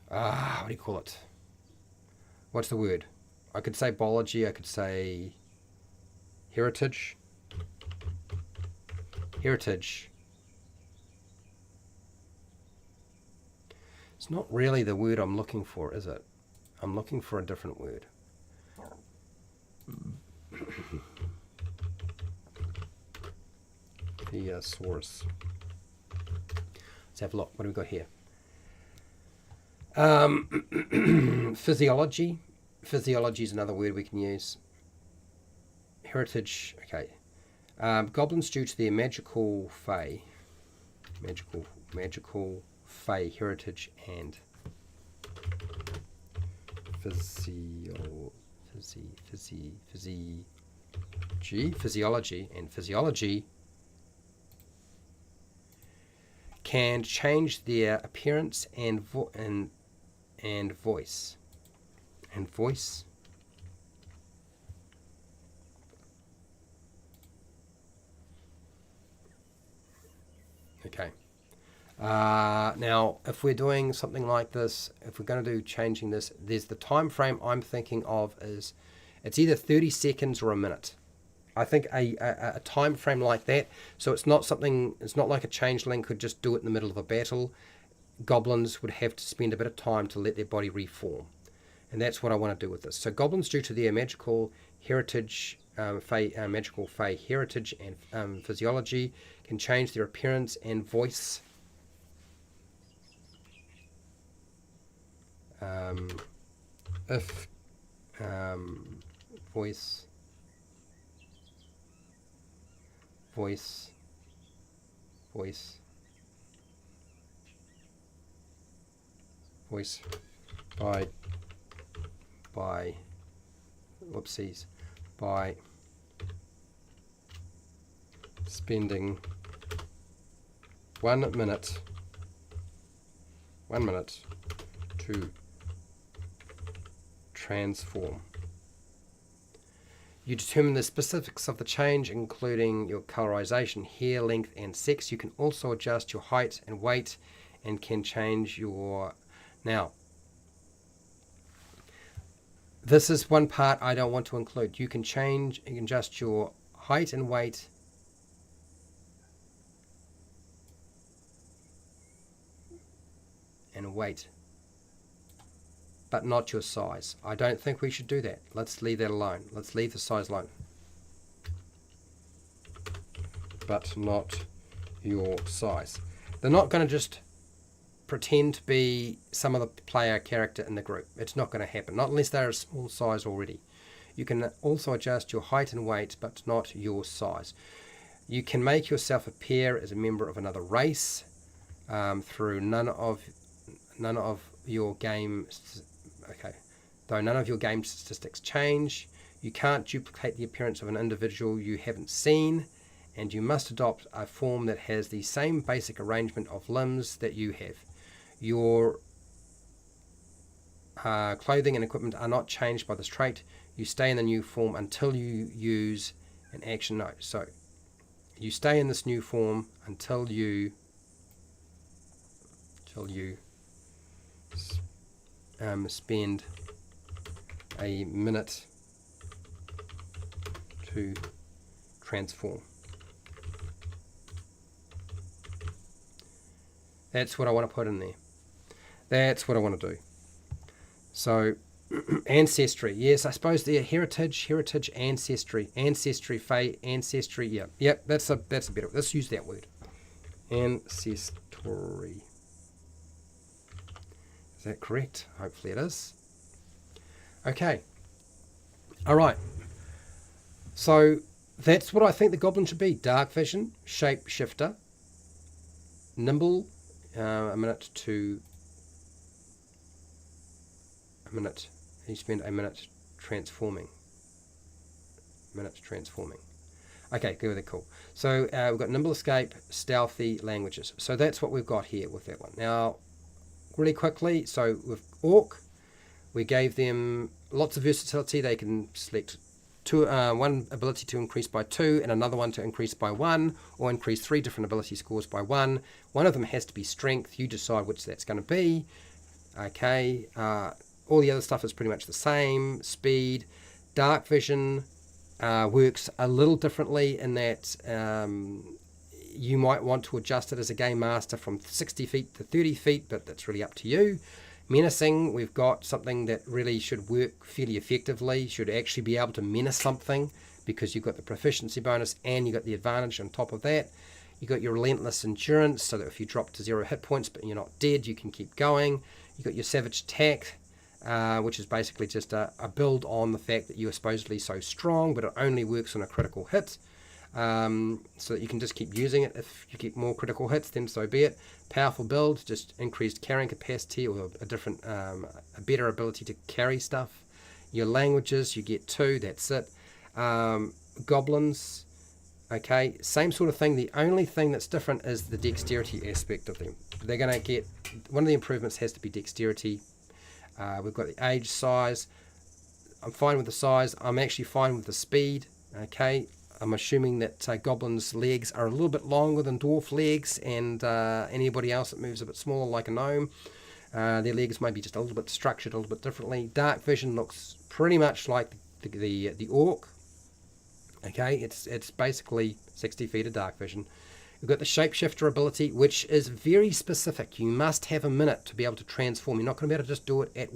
what do you call it? What's the word? I could say biology, I could say heritage. Heritage. It's not really the word I'm looking for, is it? I'm looking for a different word. Thesaurus. Let's have a look. What do we got here? Physiology. Physiology is another word we can use. Heritage. Okay. Goblins due to their magical fae. Magical fae heritage and physiology and physiology can change their appearance and voice. Okay. Now, if we're doing something like this, if we're going to do changing this, there's the time frame I'm thinking of is it's either 30 seconds or a minute. I think a time frame like that, so it's not something, it's not like a changeling could just do it in the middle of a battle. Goblins would have to spend a bit of time to let their body reform. And that's what I want to do with this. So goblins, due to their magical heritage, magical fae heritage and physiology, can change their appearance and voice. Voice by whoopsies, by spending 1 minute to transform. You determine the specifics of the change, including your colorization, hair length, and sex. You can also adjust your height and weight and can change your... Now, this is one part I don't want to include. You can adjust your height and weight but not your size. I don't think we should do that. Let's leave that alone. Let's leave the size alone. But not your size. They're not going to just pretend to be some of the player character in the group. It's not going to happen. Not unless they're a small size already. You can also adjust your height and weight, but not your size. You can make yourself appear as a member of another race through none of your game. Okay, though none of your game statistics change. You can't duplicate the appearance of an individual you haven't seen, and you must adopt a form that has the same basic arrangement of limbs that you have. Your clothing and equipment are not changed by this trait. You stay in the new form until you use an action note. So you stay in this new form until you spend a minute to transform. That's what I want to put in there. That's what I want to do. So, ancestry. Yes, I suppose the heritage, ancestry, fae, ancestry. Yeah, yep. That's a better. Let's use that word. Ancestry. Is that correct? Hopefully it is. Okay. All right. So that's what I think the goblin should be. Dark vision, shapeshifter, nimble. You spend a minute transforming. Okay, good, cool. So we've got nimble, escape, stealthy, languages. So that's what we've got here with that one. Now, really quickly, so with orc, we gave them lots of versatility. They can select one ability to increase by 2 and another one to increase by 1, or increase 3 different ability scores by 1. One of them has to be strength. You decide which that's going to be. Okay, all the other stuff is pretty much the same. Speed, dark vision works a little differently in that you might want to adjust it as a game master from 60 feet to 30 feet, but that's really up to you. Menacing, we've got something that really should work fairly effectively, should actually be able to menace something because you've got the proficiency bonus and you've got the advantage on top of that. You've got your relentless endurance, so that if you drop to 0 hit points but you're not dead, you can keep going. You've got your savage attack, which is basically just a build on the fact that you are supposedly so strong, but it only works on a critical hit. So that you can just keep using it. If you get more critical hits, then so be it. Powerful build, just increased carrying capacity, or a better ability to carry stuff. Your languages, you get 2, that's it. Goblins, okay, same sort of thing. The only thing that's different is the dexterity aspect of them. They're going to get, one of the improvements has to be dexterity. We've got the age, size. I'm fine with the size. I'm actually fine with the speed, okay. I'm assuming that goblins' legs are a little bit longer than dwarf legs, and anybody else that moves a bit smaller like a gnome, their legs may be just a little bit structured a little bit differently. Dark vision looks pretty much like the orc. Okay, it's basically 60 feet of dark vision. We've got the shapeshifter ability, which is very specific. You must have a minute to be able to transform. You're not going to be able to just do it at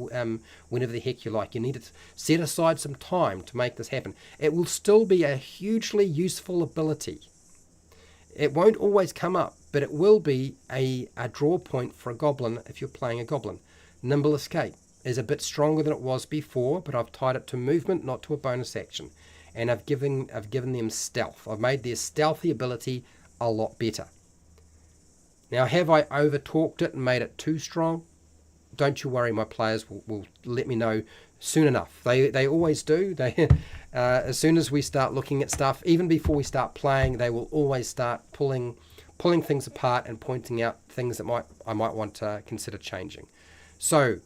whenever the heck you like. You need to set aside some time to make this happen. It will still be a hugely useful ability. It won't always come up, but it will be a draw point for a goblin if you're playing a goblin. Nimble escape is a bit stronger than it was before, but I've tied it to movement, not to a bonus action. And I've given them stealth. I've made their stealthy ability a lot better. Now, have I over-talked it and made it too strong? Don't you worry, my players will let me know soon enough. They always do. They as soon as we start looking at stuff, even before we start playing, they will always start pulling things apart and pointing out things that I might want to consider changing. So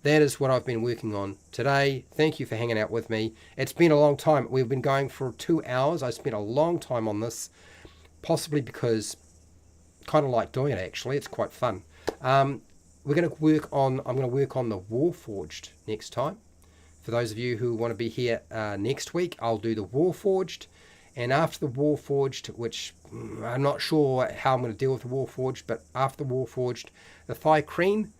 that is what I've been working on today. Thank you for hanging out with me. It's been a long time. We've been going for 2 hours. I spent a long time on this. Possibly because I kind of like doing it, actually. It's quite fun. I'm going to work on the Warforged next time. For those of you who want to be here next week, I'll do the Warforged. And after the Warforged, which I'm not sure how I'm going to deal with the Warforged, but after the Warforged, the Thycreen.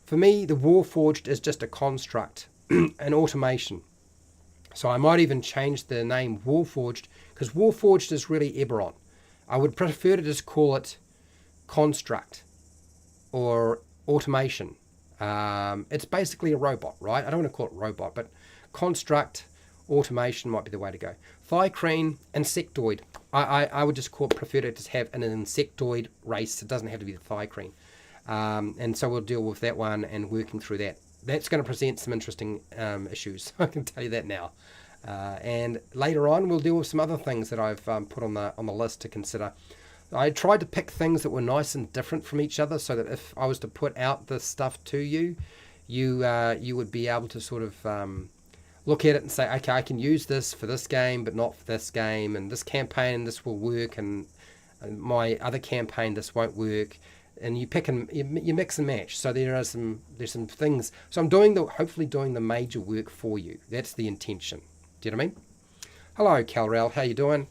For me, the Warforged is just a construct, an automation. So I might even change the name Warforged, because Warforged is really Eberron. I would prefer to just call it construct or automation. It's basically a robot, right? I don't want to call it robot, but construct, automation might be the way to go. Thycreen, insectoid. I would just prefer to just have an insectoid race. It doesn't have to be the Thycreen. And so we'll deal with that one and working through that. That's going to present some interesting issues. I can tell you that now. And later on, we'll deal with some other things that I've put on the list to consider. I tried to pick things that were nice and different from each other, so that if I was to put out this stuff to you, you would be able to sort of look at it and say, okay, I can use this for this game, but not for this game, and this campaign this will work, and my other campaign this won't work. And you pick and you mix and match. So there's some things. So I'm hopefully doing the major work for you. That's the intention. Do you know what I mean? Hello, Calrel. How you doing?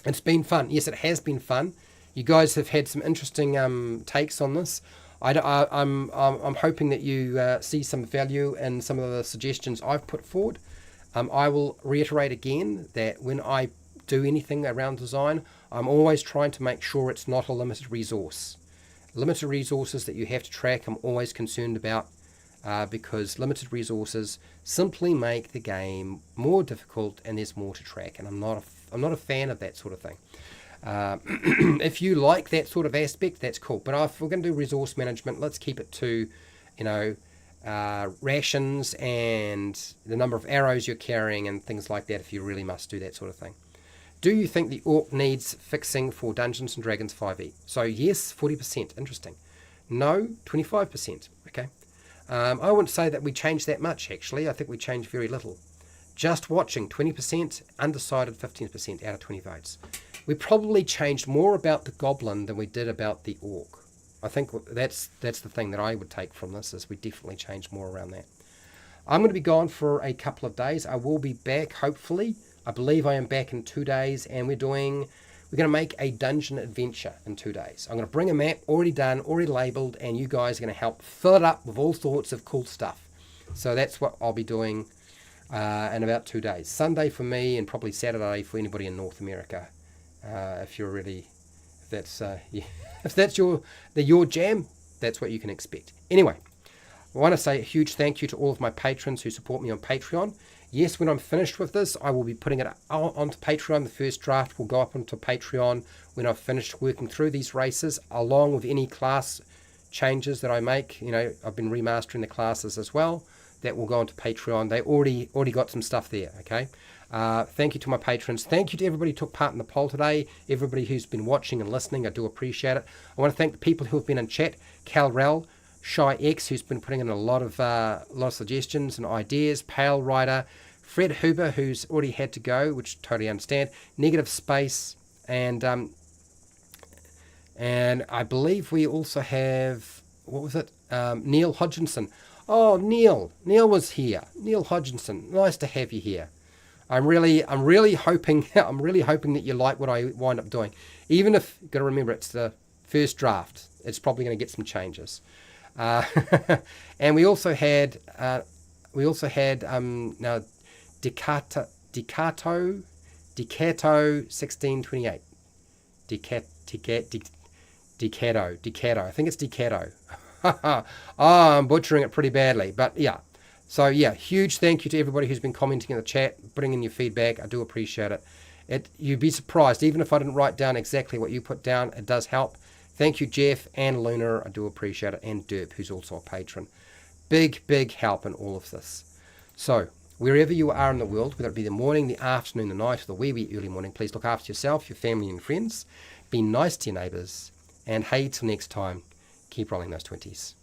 It's been fun. Yes, it has been fun. You guys have had some interesting takes on this. I'm hoping that you see some value in some of the suggestions I've put forward. I will reiterate again that when I do anything around design, I'm always trying to make sure it's not a limited resource. Limited resources that you have to track, I'm always concerned about. Because limited resources simply make the game more difficult and there's more to track, and I'm not a fan of that sort of thing. If you like that sort of aspect, that's cool. But if we're going to do resource management, let's keep it to, rations and the number of arrows you're carrying and things like that. If you really must do that sort of thing. Do you think the orc needs fixing for Dungeons and Dragons 5e? So yes, 40%. Interesting. No, 25%. Okay. I wouldn't say that we changed that much, actually. I think we changed very little. Just watching, 20%, undecided, 15% out of 20 votes. We probably changed more about the goblin than we did about the orc. I think that's the thing that I would take from this, is we definitely changed more around that. I'm going to be gone for a couple of days. I will be back, hopefully. I believe I am back in 2 days, and we're doing we're going to make a dungeon adventure in 2 days. I'm going to bring a map already done, already labelled, and you guys are going to help fill it up with all sorts of cool stuff. So that's what I'll be doing in about 2 days. Sunday for me, and probably Saturday for anybody in North America. If you're really, if that's your jam, that's what you can expect. Anyway, I want to say a huge thank you to all of my patrons who support me on Patreon. Yes, when I'm finished with this, I will be putting it onto Patreon. The first draft will go up onto Patreon when I've finished working through these races, along with any class changes that I make. You know, I've been remastering the classes as well. That will go onto Patreon. They already got some stuff there, okay? Thank you to my patrons. Thank you to everybody who took part in the poll today. Everybody who's been watching and listening, I do appreciate it. I want to thank the people who have been in chat. Cal Rel, Shy X, who's been putting in a lot of suggestions and ideas. Pale Rider, Fred Huber, who's already had to go, which I totally understand. Negative Space, and I believe we also have, what was it? Neil Hodgkinson. Oh, Neil was here. Neil Hodgkinson, nice to have you here. I'm really hoping that you like what I wind up doing. Even if, got to remember, it's the first draft. It's probably going to get some changes. And we also had now Decato 1628. Decato. I think it's Decato. I'm butchering it pretty badly, but yeah. So yeah, huge thank you to everybody who's been commenting in the chat, putting in your feedback. I do appreciate it. You'd be surprised, even if I didn't write down exactly what you put down, it does help. Thank you, Jeff and Lunar. I do appreciate it. And Derp, who's also a patron. Big help in all of this. So, wherever you are in the world, whether it be the morning, the afternoon, the night, or the wee early morning, please look after yourself, your family and friends. Be nice to your neighbours. And hey, till next time, keep rolling those 20s.